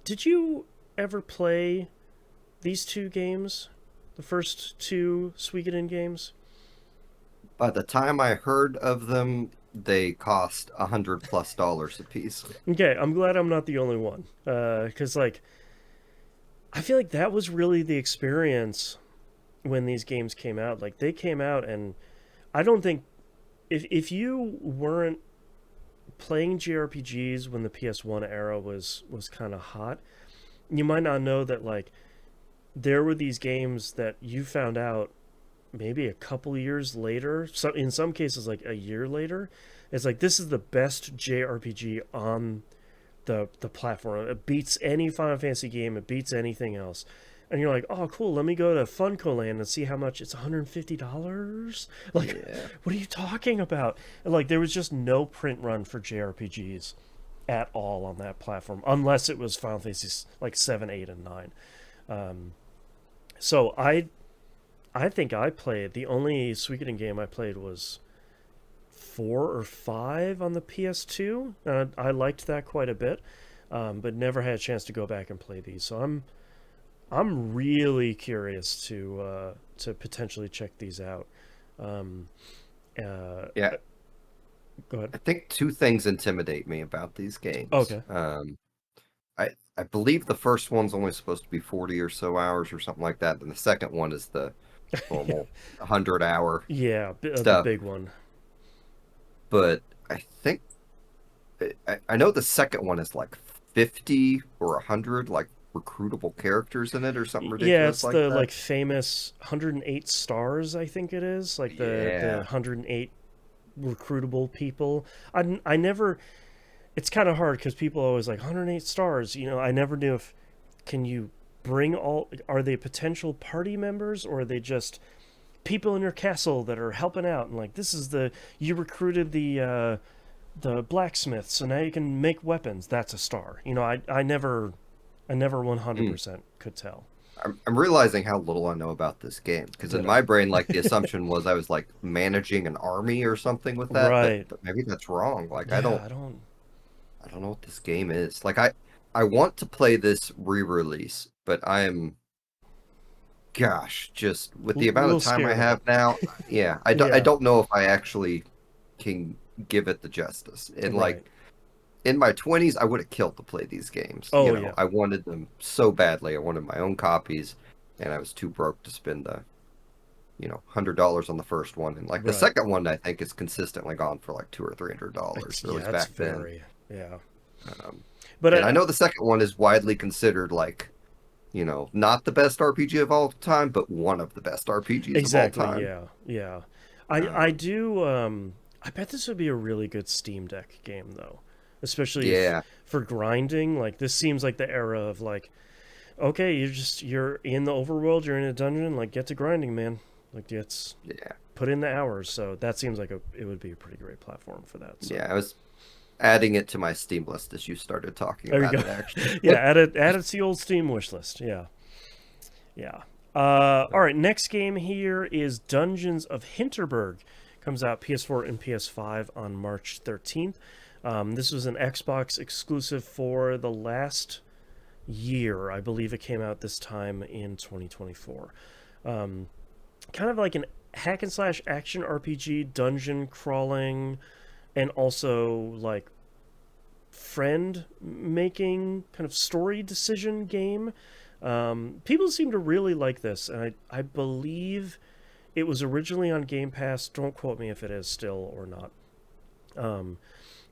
Speaker 1: Did you ever play these two games? The first two Suikoden games?
Speaker 2: By the time I heard of them, they cost $100+ a piece.
Speaker 1: Okay, I'm glad I'm not the only one. Because, like, I feel like that was really the experience when these games came out. Like, they came out, and I don't think... If you weren't playing JRPGs when the PS1 era was kind of hot, you might not know that, like, there were these games that you found out maybe a couple years later, so in some cases like a year later. It's like, this is the best JRPG on the platform. It beats any Final Fantasy game, it beats anything else. And you're like, oh cool, let me go to FuncoLand and see how much. It's $150. Like, yeah. What are you talking about? And like, there was just no print run for JRPGs at all on that platform, unless it was Final Fantasy like 7, 8, and 9. So I think I played, the only Suikoden game I played was 4 or 5 on the PS2. I liked that quite a bit. but never had a chance to go back and play these. So I'm really curious to potentially check these out. Um,
Speaker 2: Yeah,
Speaker 1: Go ahead.
Speaker 2: I think two things intimidate me about these games.
Speaker 1: Okay.
Speaker 2: I believe the first one's only supposed to be 40 or so hours or something like that, and the second one is the normal 100-hour
Speaker 1: Yeah, the
Speaker 2: stuff.
Speaker 1: big one.
Speaker 2: But I think I know the second one is like 50 or 100 like recruitable characters in it or something
Speaker 1: Yeah,
Speaker 2: ridiculous
Speaker 1: it's
Speaker 2: like
Speaker 1: the
Speaker 2: that.
Speaker 1: like famous 108 stars, I think it is. Like the
Speaker 2: Yeah.
Speaker 1: 108 recruitable people. I never. It's kind of hard because people are always like 108 stars. I never knew if can you bring all. Are they potential party members or are they just people in your castle that are helping out? And like this is you recruited the blacksmith, so now you can make weapons. That's a star. I never
Speaker 2: Mm.
Speaker 1: 100% could tell.
Speaker 2: I'm realizing how little I know about this game because in
Speaker 1: Ditto.
Speaker 2: my brain, like the assumption was I was like managing an army or something with that, but
Speaker 1: Right.
Speaker 2: but maybe that's wrong. Like
Speaker 1: Yeah, I don't.
Speaker 2: I don't know what this game is. Like I want to play this re-release, but I am gosh, just with the amount of
Speaker 1: Little
Speaker 2: time I
Speaker 1: scared of it.
Speaker 2: have now, yeah, I
Speaker 1: Yeah.
Speaker 2: don't know if I actually can give it the justice. And
Speaker 1: Right.
Speaker 2: like in my 20s, I would have killed to play these games.
Speaker 1: Oh yeah.
Speaker 2: I wanted them so badly. I wanted my own copies, and I was too broke to spend the, $100 on the first one. And like the
Speaker 1: Right.
Speaker 2: second one, I think is consistently gone for like $200 or $300, or at
Speaker 1: Yeah,
Speaker 2: least
Speaker 1: it's
Speaker 2: back then.
Speaker 1: very. Yeah.
Speaker 2: Um,
Speaker 1: But
Speaker 2: and I know the second one is widely considered like, not the best RPG of all time, but one of the best RPGs of all
Speaker 1: exactly.
Speaker 2: time.
Speaker 1: Yeah. Yeah. I
Speaker 2: Um,
Speaker 1: do. I bet this would be a really good Steam Deck game though, especially if
Speaker 2: yeah,
Speaker 1: for grinding. Like this seems like the era of like, okay, you're in the overworld, you're in a dungeon, like get to grinding, man. Like it's
Speaker 2: yeah,
Speaker 1: put in the hours. So that seems like it would be a pretty great platform for that. So
Speaker 2: yeah. I was adding it to my Steam list as you started talking
Speaker 1: there you
Speaker 2: about
Speaker 1: go.
Speaker 2: it, actually.
Speaker 1: Yeah, add it to the old Steam wish list. Yeah. Yeah. All right. Next game here is Dungeons of Hinterberg. Comes out PS4 and PS5 on March 13th. This was an Xbox exclusive for the last year. I believe it came out this time in 2024. Um, Kind of like an hack and slash action RPG, dungeon crawling, and also like friend making kind of story decision game. People seem to really like this, and I believe it was originally on Game Pass. Don't quote me if it is still or not. Um,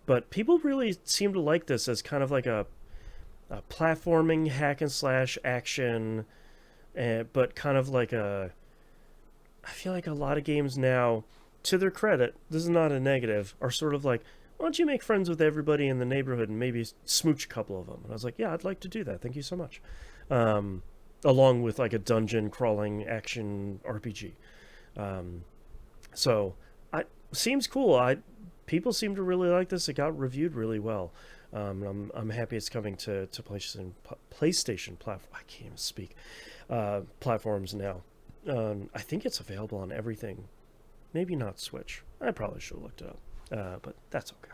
Speaker 1: but people really seem to like this as kind of like a platforming hack and slash action, but kind of like a. I feel like a lot of games now, to their credit, this is not a negative, are sort of like, why don't you make friends with everybody in the neighborhood and maybe smooch a couple of them? And I was like, yeah, I'd like to do that. Thank you so much. Um, Along with like a dungeon crawling action RPG. Um, so I seems cool. People seem to really like this. It got reviewed really well. I'm happy it's coming to PlayStation platform. I can't even speak. Platforms now. I think it's available on everything. Maybe not Switch. I probably should have looked it up, but that's okay.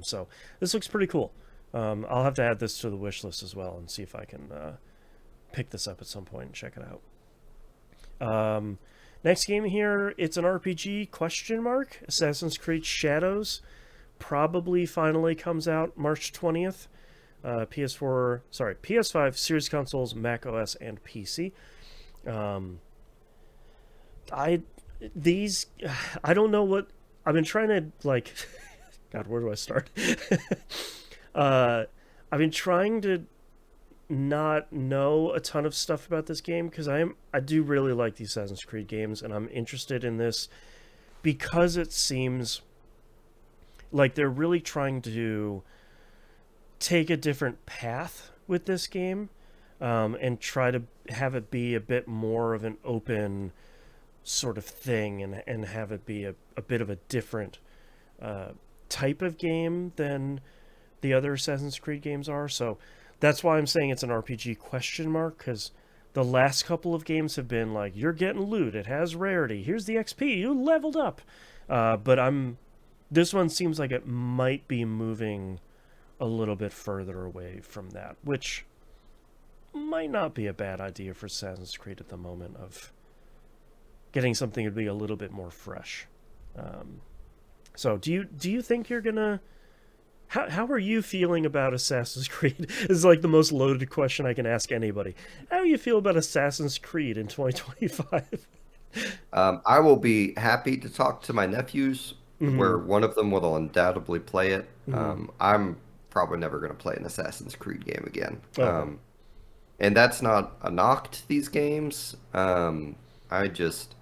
Speaker 1: So this looks pretty cool. I'll have to add this to the wish list as well and see if I can pick this up at some point and check it out. Next game here, it's an RPG question mark. Assassin's Creed Shadows probably finally comes out March 20th. PS5, Series consoles, Mac OS, and PC. Um, I these I don't know what I've been trying to like. God, where do I start? uh, I've been trying to not know a ton of stuff about this game because I do really like the Assassin's Creed games and I'm interested in this because it seems like they're really trying to take a different path with this game, and try to have it be a bit more of an open sort of thing and have it be a bit of a different uh, type of game than the other Assassin's Creed games are. So that's why I'm saying it's an RPG question mark because the last couple of games have been like you're getting loot, it has rarity, here's the XP, you leveled up. But this one seems like it might be moving a little bit further away from that, which might not be a bad idea for Assassin's Creed at the moment, of getting something to be a little bit more fresh. So do you think you're gonna? How are you feeling about Assassin's Creed? This is like the most loaded question I can ask anybody. How do you feel about Assassin's Creed in 2025?
Speaker 2: I will be happy to talk to my nephews,
Speaker 1: Mm-hmm.
Speaker 2: where one of them will undoubtedly play it.
Speaker 1: Mm-hmm.
Speaker 2: I'm probably never going to play an Assassin's Creed game again.
Speaker 1: Okay.
Speaker 2: And that's not a knock to these games. I just,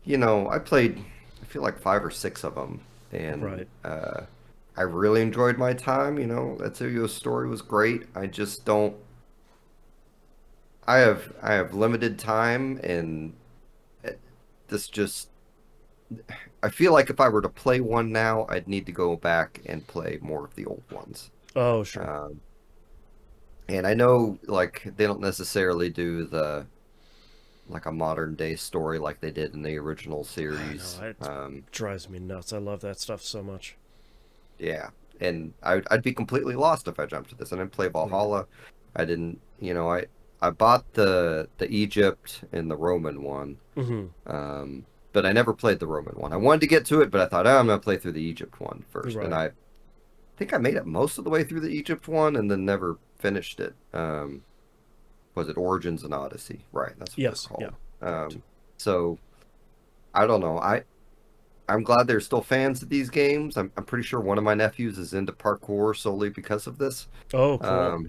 Speaker 2: I played, I feel like 5 or 6 of them, and
Speaker 1: Right.
Speaker 2: I really enjoyed my time. Ezio's story was great. I just don't. I have limited time, and this just. I feel like if I were to play one now, I'd need to go back and play more of the old ones.
Speaker 1: Oh, sure.
Speaker 2: Um, and I know like they don't necessarily do the like a modern day story like they did in the original
Speaker 1: I know
Speaker 2: series.
Speaker 1: it drives me nuts. I love that stuff so much.
Speaker 2: Yeah, and I'd be completely lost if I jumped to this. I didn't play
Speaker 1: Right.
Speaker 2: Valhalla. I didn't, I bought the Egypt and the Roman one,
Speaker 1: Mm-hmm.
Speaker 2: but I never played the Roman one. I wanted to get to it, but I thought, oh, I'm gonna play through the Egypt one first, and
Speaker 1: Right.
Speaker 2: I think I made it most of the way through the Egypt one, and then never finished it. Was it Origins and Odyssey? Right, that's what they're
Speaker 1: Yes. Yeah.
Speaker 2: called.
Speaker 1: Correct.
Speaker 2: So I don't know. I'm glad there's still fans of these games. I'm pretty sure one of my nephews is into parkour solely because of this.
Speaker 1: Oh, cool.
Speaker 2: Um,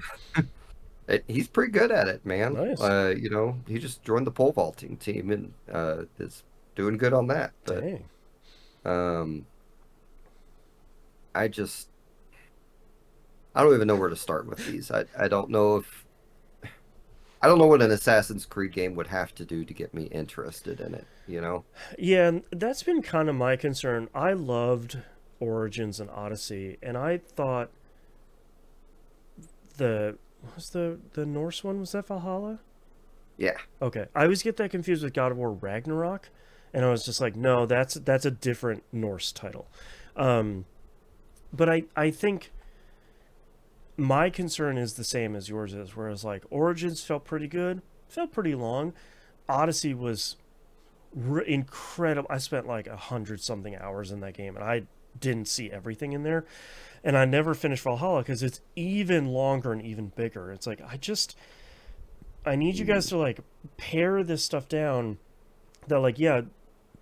Speaker 2: he's pretty good at it, man.
Speaker 1: Nice.
Speaker 2: He just joined the pole vaulting team and is doing good on that. But
Speaker 1: Dang.
Speaker 2: um, I just I don't even know where to start with these. I don't know if I don't know what an Assassin's Creed game would have to do to get me interested in it.
Speaker 1: Yeah, and that's been kind of my concern. I loved Origins and Odyssey, and I thought the what was the Norse one, was that Valhalla?
Speaker 2: Yeah.
Speaker 1: Okay, I always get that confused with God of War Ragnarok, and I was just like, no, that's a different Norse title. Um, but I think my concern is the same as yours is, whereas like Origins felt pretty good, felt pretty long. Odyssey was incredible. I spent like 100 something hours in that game, and I didn't see everything in there. And I never finished Valhalla because it's even longer and even bigger. It's like I need you guys
Speaker 2: Mm,
Speaker 1: to like pare this stuff down. That like, yeah,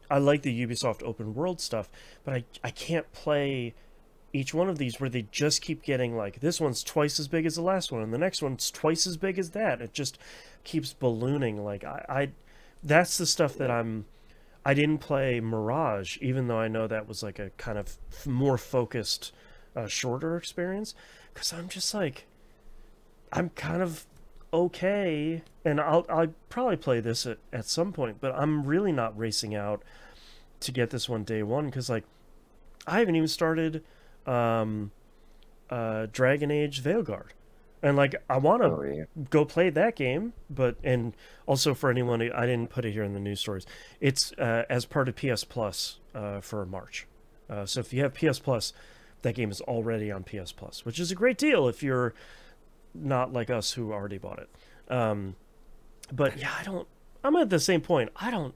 Speaker 1: I like the Ubisoft open world stuff, but I can't play each one of these where they just keep getting like, this one's twice as big as the last one and the next one's twice as big as that. It just keeps ballooning. Like I that's the stuff that
Speaker 2: yeah.
Speaker 1: I didn't play Mirage, even though I know that was like a kind of more focused, shorter experience, because I'm just like, I'm kind of okay, and I'll probably play this at some point, but I'm really not racing out to get this one day one, because like I haven't even started um, Dragon Age Veilguard, and like I want to
Speaker 2: Oh yeah.
Speaker 1: go play that game, but and also for anyone I didn't put it here in the news stories, it's as part of PS Plus for March. So if you have PS Plus, that game is already on PS Plus, which is a great deal if you're not like us who already bought it. Um, but yeah, I don't. I'm at the same point. I don't.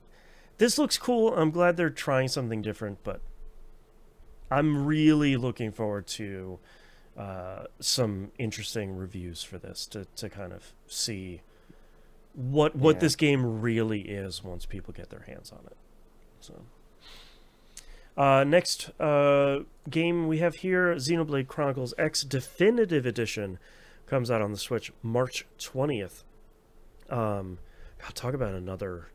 Speaker 1: This looks cool. I'm glad they're trying something different, but I'm really looking forward to some interesting reviews for this to kind of see what
Speaker 2: Yeah.
Speaker 1: this game really is once people get their hands on it. So next game we have here, Xenoblade Chronicles X Definitive Edition, comes out on the Switch March 20th. God, talk about another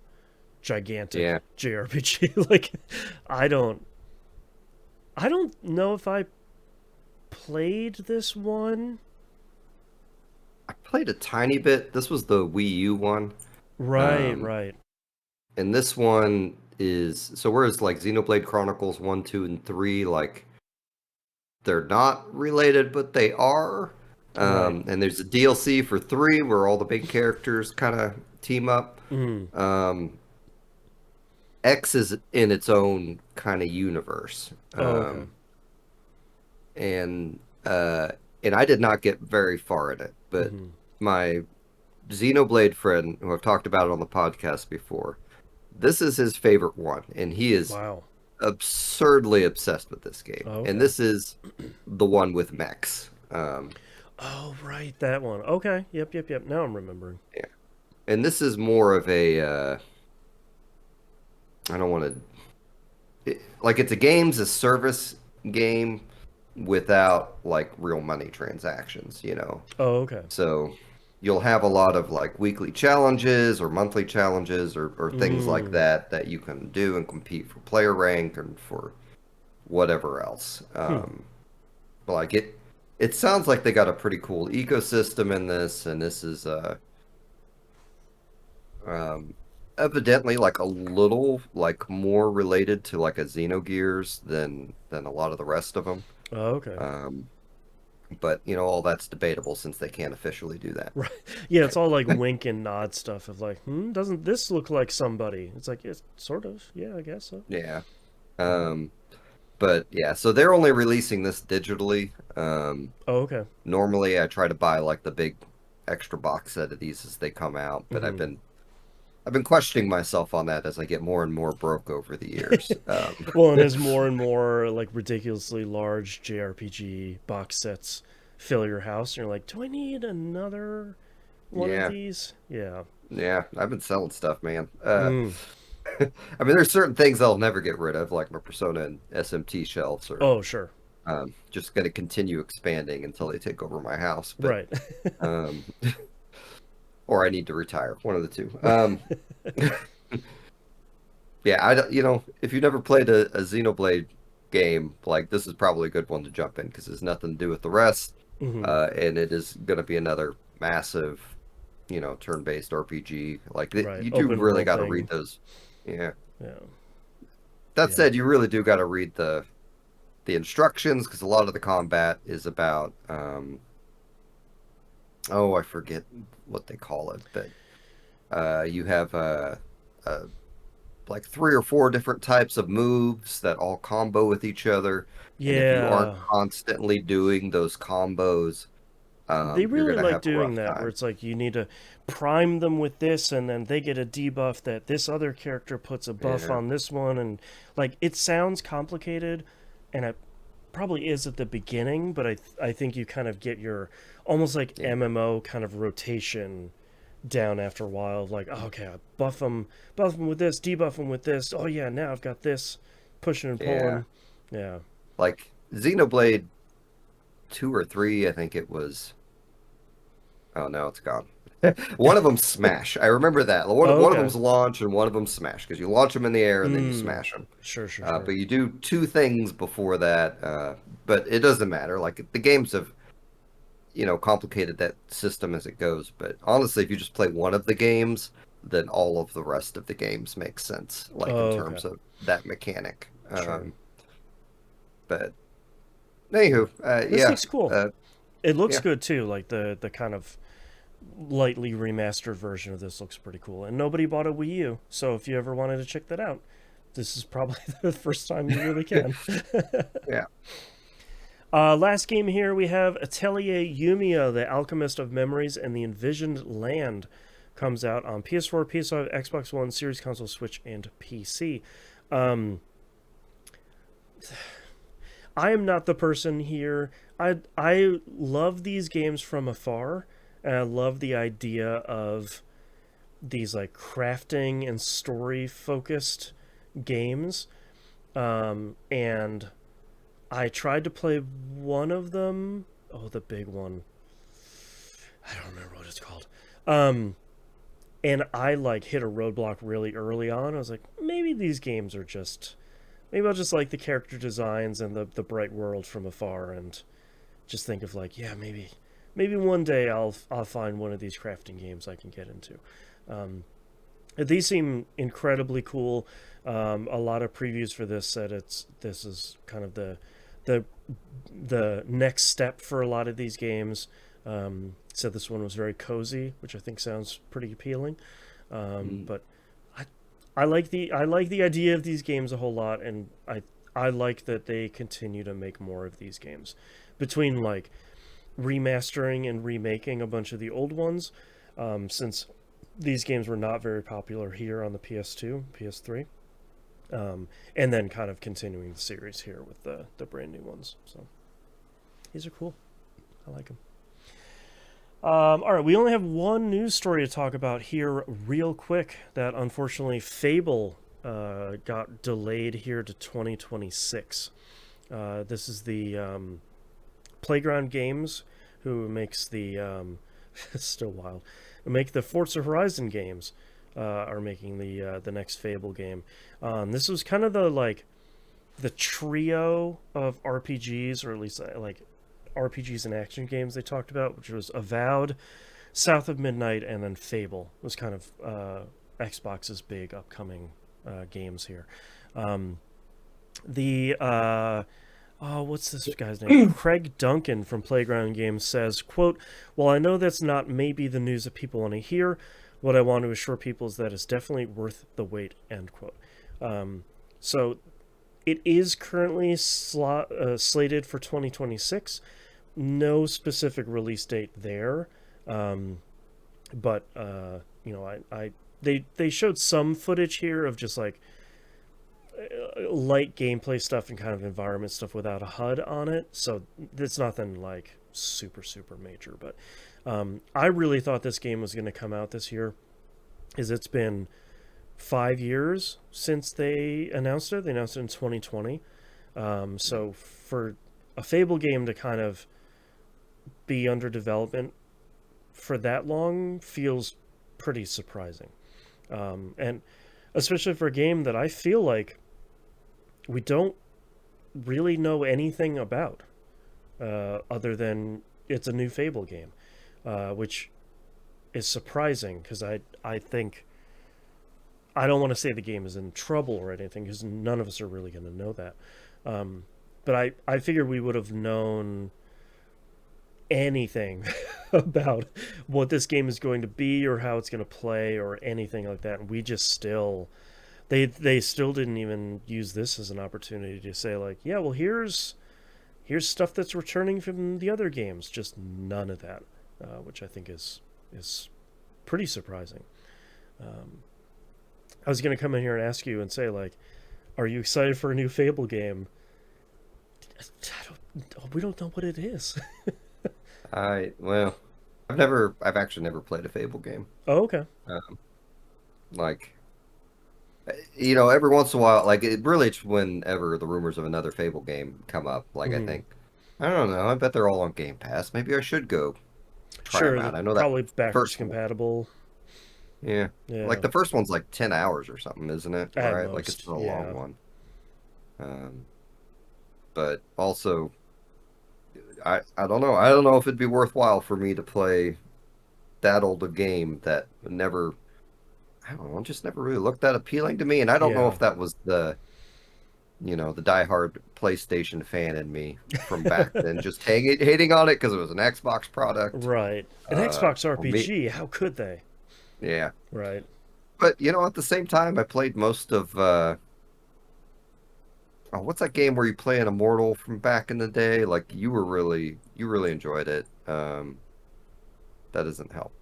Speaker 1: gigantic
Speaker 2: Yeah.
Speaker 1: JRPG. Like, I don't, I don't know if I played this one.
Speaker 2: I played a tiny bit. This was the Wii U one.
Speaker 1: Right,
Speaker 2: Um,
Speaker 1: right.
Speaker 2: and this one is so whereas like Xenoblade Chronicles 1, 2, and 3, like they're not related, but they are.
Speaker 1: Right.
Speaker 2: And there's a DLC for 3 where all the big characters kind of team up.
Speaker 1: Mm.
Speaker 2: Um, X is in its own kind of universe.
Speaker 1: Oh, okay.
Speaker 2: And uh and I did not get very far in it, but
Speaker 1: Mm-hmm.
Speaker 2: my Xenoblade friend, who I've talked about on the podcast before, this is his favorite one, and he is
Speaker 1: Wow.
Speaker 2: absurdly obsessed with this game.
Speaker 1: Oh,
Speaker 2: And
Speaker 1: okay.
Speaker 2: this is the one with mechs.
Speaker 1: Oh, right, that one. Okay. Yep, yep, yep. Now I'm remembering.
Speaker 2: Yeah, and this is more of a I don't want to like it's a games as service game without like real money transactions, you know.
Speaker 1: Oh, okay.
Speaker 2: So you'll have a lot of like weekly challenges or monthly challenges or things like
Speaker 1: Mm.
Speaker 2: that that you can do and compete for player rank and for whatever else.
Speaker 1: Hmm.
Speaker 2: But like it sounds like they got a pretty cool ecosystem in this, and this is um, evidently like a little like more related to like a Xenogears than a lot of the rest of them.
Speaker 1: Oh, okay.
Speaker 2: Um, but you know, all that's debatable since they can't officially do that.
Speaker 1: Right. Yeah, it's all like wink and nod stuff of like, doesn't this look like somebody? It's like, it's sort of. Yeah, I guess so.
Speaker 2: Yeah. Um, but yeah, so they're only releasing this digitally.
Speaker 1: Oh, okay.
Speaker 2: Normally I try to buy like the big extra box set of these as they come out, but
Speaker 1: Hmm.
Speaker 2: I've been questioning myself on that as I get more and more broke over the years.
Speaker 1: Well, and as more and more like ridiculously large JRPG box sets fill your house, and you're like, do I need another one of
Speaker 2: Yeah,
Speaker 1: these? Yeah.
Speaker 2: yeah, I've been selling stuff, man.
Speaker 1: Mm.
Speaker 2: I mean, there's certain things I'll never get rid of, like my Persona and SMT shelves, or
Speaker 1: Oh, sure.
Speaker 2: just going to continue expanding until they take over my house. But
Speaker 1: Right.
Speaker 2: um, or I need to retire, one of the two. Yeah, I don't, you know, if you've never played a Xenoblade game, like this is probably a good one to jump in because there's nothing to do with the rest,
Speaker 1: Hmm.
Speaker 2: and it is going to be another massive, you know, turn-based RPG. Like
Speaker 1: Right.
Speaker 2: you do
Speaker 1: Open
Speaker 2: really
Speaker 1: world
Speaker 2: got to read
Speaker 1: thing.
Speaker 2: those. Yeah.
Speaker 1: Yeah.
Speaker 2: That
Speaker 1: Yeah.
Speaker 2: said, you really do got to read the instructions because a lot of the combat is about oh, I forget what they call it, but you have uh, like three or four different types of moves that all combo with each other. And if you aren't
Speaker 1: Yeah.
Speaker 2: constantly doing those combos,
Speaker 1: They
Speaker 2: you're
Speaker 1: really
Speaker 2: gonna
Speaker 1: like
Speaker 2: have a
Speaker 1: doing
Speaker 2: rough
Speaker 1: that, where
Speaker 2: time.
Speaker 1: it's like you need to prime them with this, and then they get a debuff that this other character puts a buff
Speaker 2: Yeah,
Speaker 1: on this one, and like it sounds complicated, and it probably is at the beginning, but I think you kind of get your almost like
Speaker 2: yeah,
Speaker 1: MMO kind of rotation down after a while. Of like, oh, okay, I buff them with this, debuff them with this. Oh yeah, now I've got this, pushing and
Speaker 2: yeah.
Speaker 1: pulling. Yeah.
Speaker 2: Like Xenoblade 2 or 3, I think it was. Oh no, it's gone. One of them smash. I remember that.
Speaker 1: Oh,
Speaker 2: One of
Speaker 1: okay.
Speaker 2: them's launch and one of them smash because you launch them in the air and then you
Speaker 1: Mm.
Speaker 2: smash them.
Speaker 1: Sure, sure,
Speaker 2: But
Speaker 1: sure.
Speaker 2: you do two things before that. But it doesn't matter. Like the games have, you know, complicated that system as it goes. But honestly, if you just play one of the games, then all of the rest of the games make sense. Like in
Speaker 1: Oh, okay.
Speaker 2: terms of that mechanic.
Speaker 1: Sure.
Speaker 2: But anywho,
Speaker 1: This
Speaker 2: yeah,
Speaker 1: looks cool.
Speaker 2: uh,
Speaker 1: It looks
Speaker 2: yeah,
Speaker 1: good too. Like the kind of lightly remastered version of this looks pretty cool. And nobody bought a Wii U, so if you ever wanted to check that out, this is probably the first time you really can.
Speaker 2: yeah.
Speaker 1: Last game here we have Atelier Yumiya, the Alchemist of Memories and the Envisioned Land. Comes out on PS4, PS5, Xbox One, Series Console, Switch, and PC. Um, I am not the person here. I love these games from afar, and I love the idea of these like crafting and story focused games. And I tried to play one of them. Oh, the big one. I don't remember what it's called. Um, and I like hit a roadblock really early on. I was like, maybe these games are just maybe I'll just like the character designs and the bright world from afar, and just think of like, yeah, maybe one day I'll find one of these crafting games I can get into. Um, these seem incredibly cool. A lot of previews for this said this is kind of the the next step for a lot of these games. Said this one was very cozy, which I think sounds pretty appealing.
Speaker 2: Mm.
Speaker 1: But I like the idea of these games a whole lot, and I like that they continue to make more of these games. Between like remastering and remaking a bunch of the old ones, since these games were not very popular here on the PS2, PS3, and then kind of continuing the series here with the brand new ones. So these are cool. I like them. All right, we only have one news story to talk about here, real quick. That unfortunately, Fable got delayed here to 2026. This is the Playground Games, who makes the it's still wild, make the Forza Horizon games, are making the next Fable game. This was kind of the trio of RPGs, or at least like RPGs and action games they talked about, which was Avowed, South of Midnight, and then Fable. It was kind of Xbox's big upcoming games here. What's this guy's name? Craig Duncan from Playground Games says, quote, "While I know that's not maybe the news that people want to hear, what I want to assure people is that it's definitely worth the wait," end quote. So it is currently slated for 2026. No specific release date there. But they showed some footage here of just like light gameplay stuff and kind of environment stuff without a HUD on it. So it's nothing like super major. But I really thought this game was going to come out this year, as it's been 5 years since they announced it. They announced it in 2020. So for a Fable game to kind of be under development for that long feels pretty surprising. And especially for a game that I feel like we don't really know anything about, other than it's a new Fable game, which is surprising, because I think, I don't want to say the game is in trouble or anything, because none of us are really going to know that. But I figured we would have known anything about what this game is going to be or how it's going to play or anything like that. And we just still, they still didn't even use this as an opportunity to say like, yeah, well, here's stuff that's returning from the other games. Just none of that, which I think is pretty surprising. I was going to come in here and ask you and say, like, are you excited for a new Fable game? We don't know what it is.
Speaker 2: Well, I've actually never played a Fable game.
Speaker 1: Oh, okay.
Speaker 2: Like, every once in a while, like, it really, it's whenever the rumors of another Fable game come up, like, I think, I don't know, I bet they're all on Game Pass. Maybe I should go try them out. I know that
Speaker 1: probably backwards
Speaker 2: first
Speaker 1: compatible.
Speaker 2: Yeah.
Speaker 1: Yeah.
Speaker 2: Like the first one's like 10 hours or something, isn't it?
Speaker 1: At
Speaker 2: Right?
Speaker 1: most,
Speaker 2: Like it's not a
Speaker 1: yeah.
Speaker 2: long one. But also, I don't know. I don't know if it'd be worthwhile for me to play that old a game that never, I don't know, just never really looked that appealing to me. And I don't know
Speaker 1: Yeah.
Speaker 2: if that was the diehard PlayStation fan in me from back then, just hating on it because it was an Xbox product.
Speaker 1: Right. An Xbox
Speaker 2: or
Speaker 1: RPG, how could they?
Speaker 2: Yeah.
Speaker 1: Right.
Speaker 2: But at the same time, I played most of what's that game where you play an immortal from back in the day? Like you really enjoyed it. That doesn't help.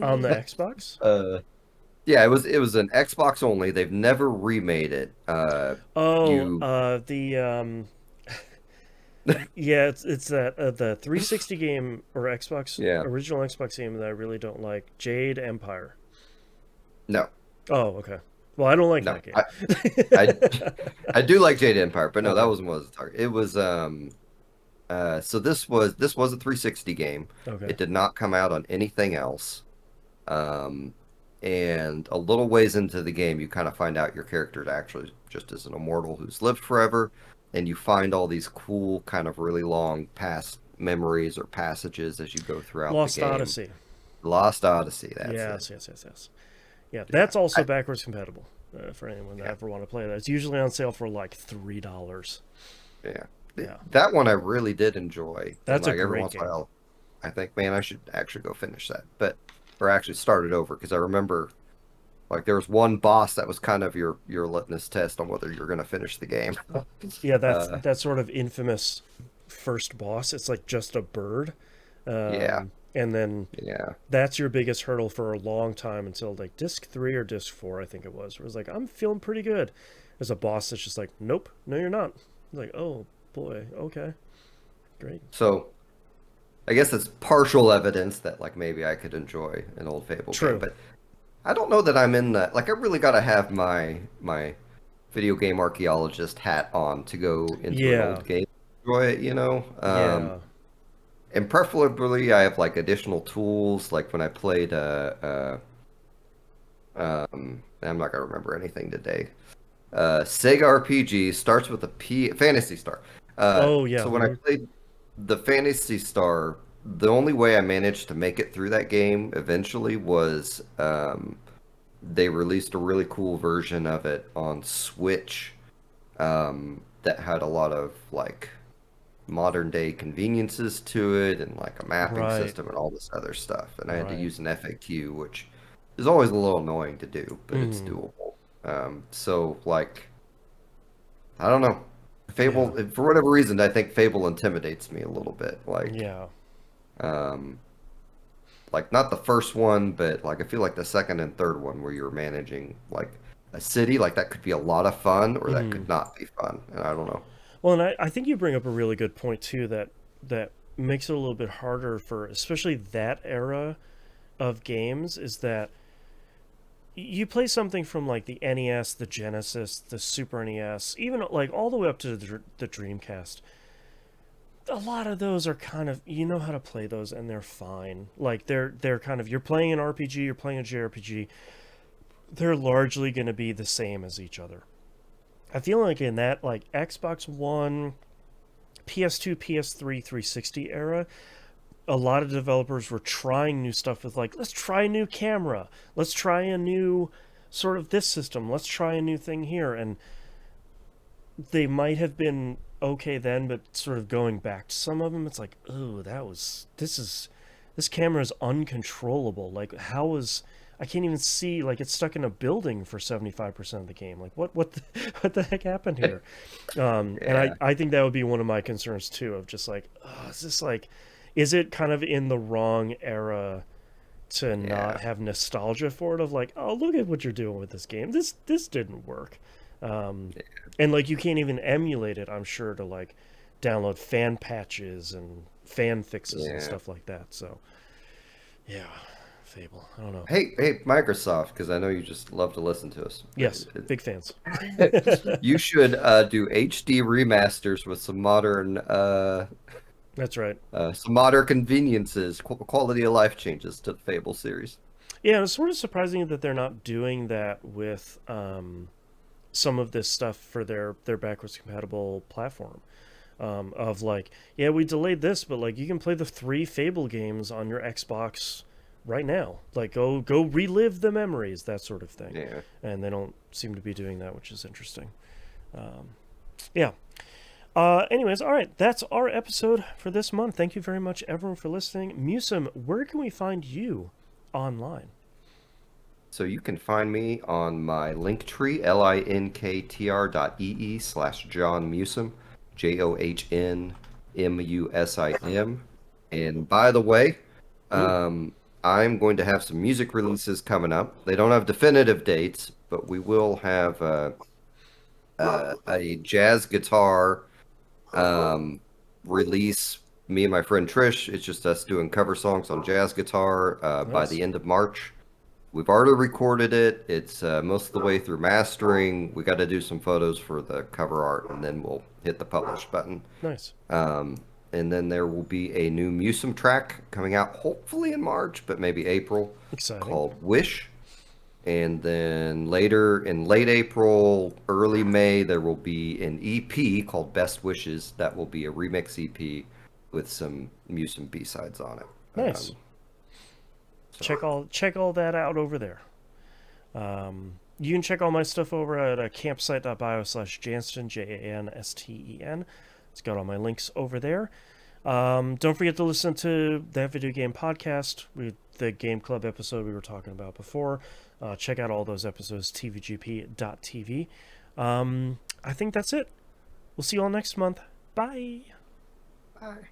Speaker 1: On the Xbox?
Speaker 2: Yeah, it was an Xbox only. They've never remade it.
Speaker 1: Yeah, it's that the 360 game or Xbox,
Speaker 2: Yeah.
Speaker 1: original Xbox game that I really don't like, Jade Empire.
Speaker 2: No.
Speaker 1: Oh, okay. Well, I don't like
Speaker 2: No.
Speaker 1: that game.
Speaker 2: I do like Jade Empire, but no, that
Speaker 1: Okay.
Speaker 2: wasn't what it was target. It was so this was a 360 game.
Speaker 1: Okay.
Speaker 2: It did not come out on anything else. And a little ways into the game, you kind of find out your character actually just is an immortal who's lived forever, and you find all these cool, kind of really long past memories or passages as you go throughout
Speaker 1: Lost
Speaker 2: the game.
Speaker 1: Odyssey.
Speaker 2: Lost Odyssey. That's
Speaker 1: Yes,
Speaker 2: it.
Speaker 1: yes. Yeah, that's also backwards compatible for anyone that ever want to play that. It's usually on sale for like $3.
Speaker 2: Yeah.
Speaker 1: Yeah.
Speaker 2: That one I really did enjoy.
Speaker 1: That's
Speaker 2: and, like,
Speaker 1: a
Speaker 2: every
Speaker 1: great
Speaker 2: once in a
Speaker 1: game.
Speaker 2: while, I think, man, I should actually go finish that. Or actually start it over, because I remember, like, there was one boss that was kind of your litmus test on whether you're going to finish the game.
Speaker 1: Yeah, that's that sort of infamous first boss. It's like just a bird,
Speaker 2: Yeah.
Speaker 1: And then
Speaker 2: Yeah.
Speaker 1: that's your biggest hurdle for a long time until like disc 3 or disc 4, I think it was, where it was like, I'm feeling pretty good. There's a boss that's just like, nope, no, you're not. Like, oh boy, okay, great.
Speaker 2: So I guess it's partial evidence that like maybe I could enjoy an old Fable game,
Speaker 1: True.
Speaker 2: but I don't know that I'm in that. Like I really got to have my video game archaeologist hat on to go into an
Speaker 1: Yeah,
Speaker 2: old game, enjoy it, you know.
Speaker 1: yeah.
Speaker 2: And preferably I have like additional tools. Like when I played, I'm not gonna remember anything today. Sega RPG starts with a P, Fantasy Star.
Speaker 1: Oh yeah.
Speaker 2: So when I
Speaker 1: Hmm.
Speaker 2: played the Fantasy Star, the only way I managed to make it through that game eventually was they released a really cool version of it on Switch that had a lot of like modern day conveniences to it and like a mapping
Speaker 1: Right,
Speaker 2: system and all this other stuff. And I had to
Speaker 1: right.
Speaker 2: use an FAQ, which is always a little annoying to do, but it's
Speaker 1: Hmm.
Speaker 2: doable. So like I don't know.
Speaker 1: Yeah,
Speaker 2: Fable, for whatever reason, I think Fable intimidates me a little bit.
Speaker 1: yeah.
Speaker 2: Um, like not the first one, but like I feel like the second and third one where you're managing like a city, like that could be a lot of fun, or that
Speaker 1: Hmm.
Speaker 2: could not be fun. And I don't know.
Speaker 1: Well, and I think you bring up a really good point too, that makes it a little bit harder for especially that era of games, is that you play something from like the NES, the Genesis, the Super NES, even like all the way up to the Dreamcast. A lot of those are kind of, you know how to play those and they're fine. Like they're kind of, you're playing an RPG, you're playing a JRPG. They're largely going to be the same as each other. I feel like in that like Xbox One, PS2, PS3, 360 era, a lot of developers were trying new stuff with like, let's try a new camera, let's try a new sort of this system, let's try a new thing here, and they might have been okay then, but sort of going back to some of them, it's like, oh, this camera is uncontrollable. Like, how is I can't even see, like it's stuck in a building for 75% of the game. Like what the, what the heck happened here? And
Speaker 2: Yeah,
Speaker 1: I think that would be one of my concerns too, of just like, oh, is this like, is it kind of in the wrong era to not
Speaker 2: yeah,
Speaker 1: have nostalgia for it, of like, oh, look at what you're doing with this game, this didn't work. um, and like you can't even emulate it, I'm sure, to like download fan patches and fan fixes and
Speaker 2: yeah.
Speaker 1: stuff like that. So yeah, Fable, I don't know.
Speaker 2: Hey, Microsoft, because I know you just love to listen to us.
Speaker 1: Yes, big fans.
Speaker 2: You should do HD remasters with
Speaker 1: That's right.
Speaker 2: some modern conveniences, quality of life changes to the Fable series.
Speaker 1: Yeah, it's sort of surprising that they're not doing that with some of this stuff for their backwards compatible platform. Of like, yeah, we delayed this, but like you can play the 3 Fable games on your Xbox right now. Like go relive the memories, that sort of thing.
Speaker 2: Yeah.
Speaker 1: And they don't seem to be doing that, which is interesting. Um, yeah. Anyways, all right, that's our episode for this month. Thank you very much, everyone, for listening. Musum, where can we find you online?
Speaker 2: So you can find me on my Linktree, linktr.ee/John Musim, JohnMusim. And by the way,
Speaker 1: Ooh,
Speaker 2: I'm going to have some music releases coming up. They don't have definitive dates, but we will have a jazz guitar um, release. Me and my friend Trish, it's just us doing cover songs on jazz guitar by
Speaker 1: nice.
Speaker 2: the end of March. We've already recorded it. It's most of the way through mastering. We got to do some photos for the cover art, and then we'll hit the publish button.
Speaker 1: Nice.
Speaker 2: Um, and then there will be a new Musum track coming out, hopefully in March, but maybe April,
Speaker 1: Exciting.
Speaker 2: called Wish. And then later in late April, early May, there will be an EP called Best Wishes. That will be a remix EP with some Musum B-sides on it.
Speaker 1: Nice.
Speaker 2: So
Speaker 1: Check all that out over there. You can check all my stuff over at campsite.bio/Jansten, Jansten. It's got all my links over there. Don't forget to listen to that video game podcast, the Game Club episode we were talking about before. Check out all those episodes, tvgp.tv. I think that's it. We'll see you all next month. Bye.
Speaker 2: Bye.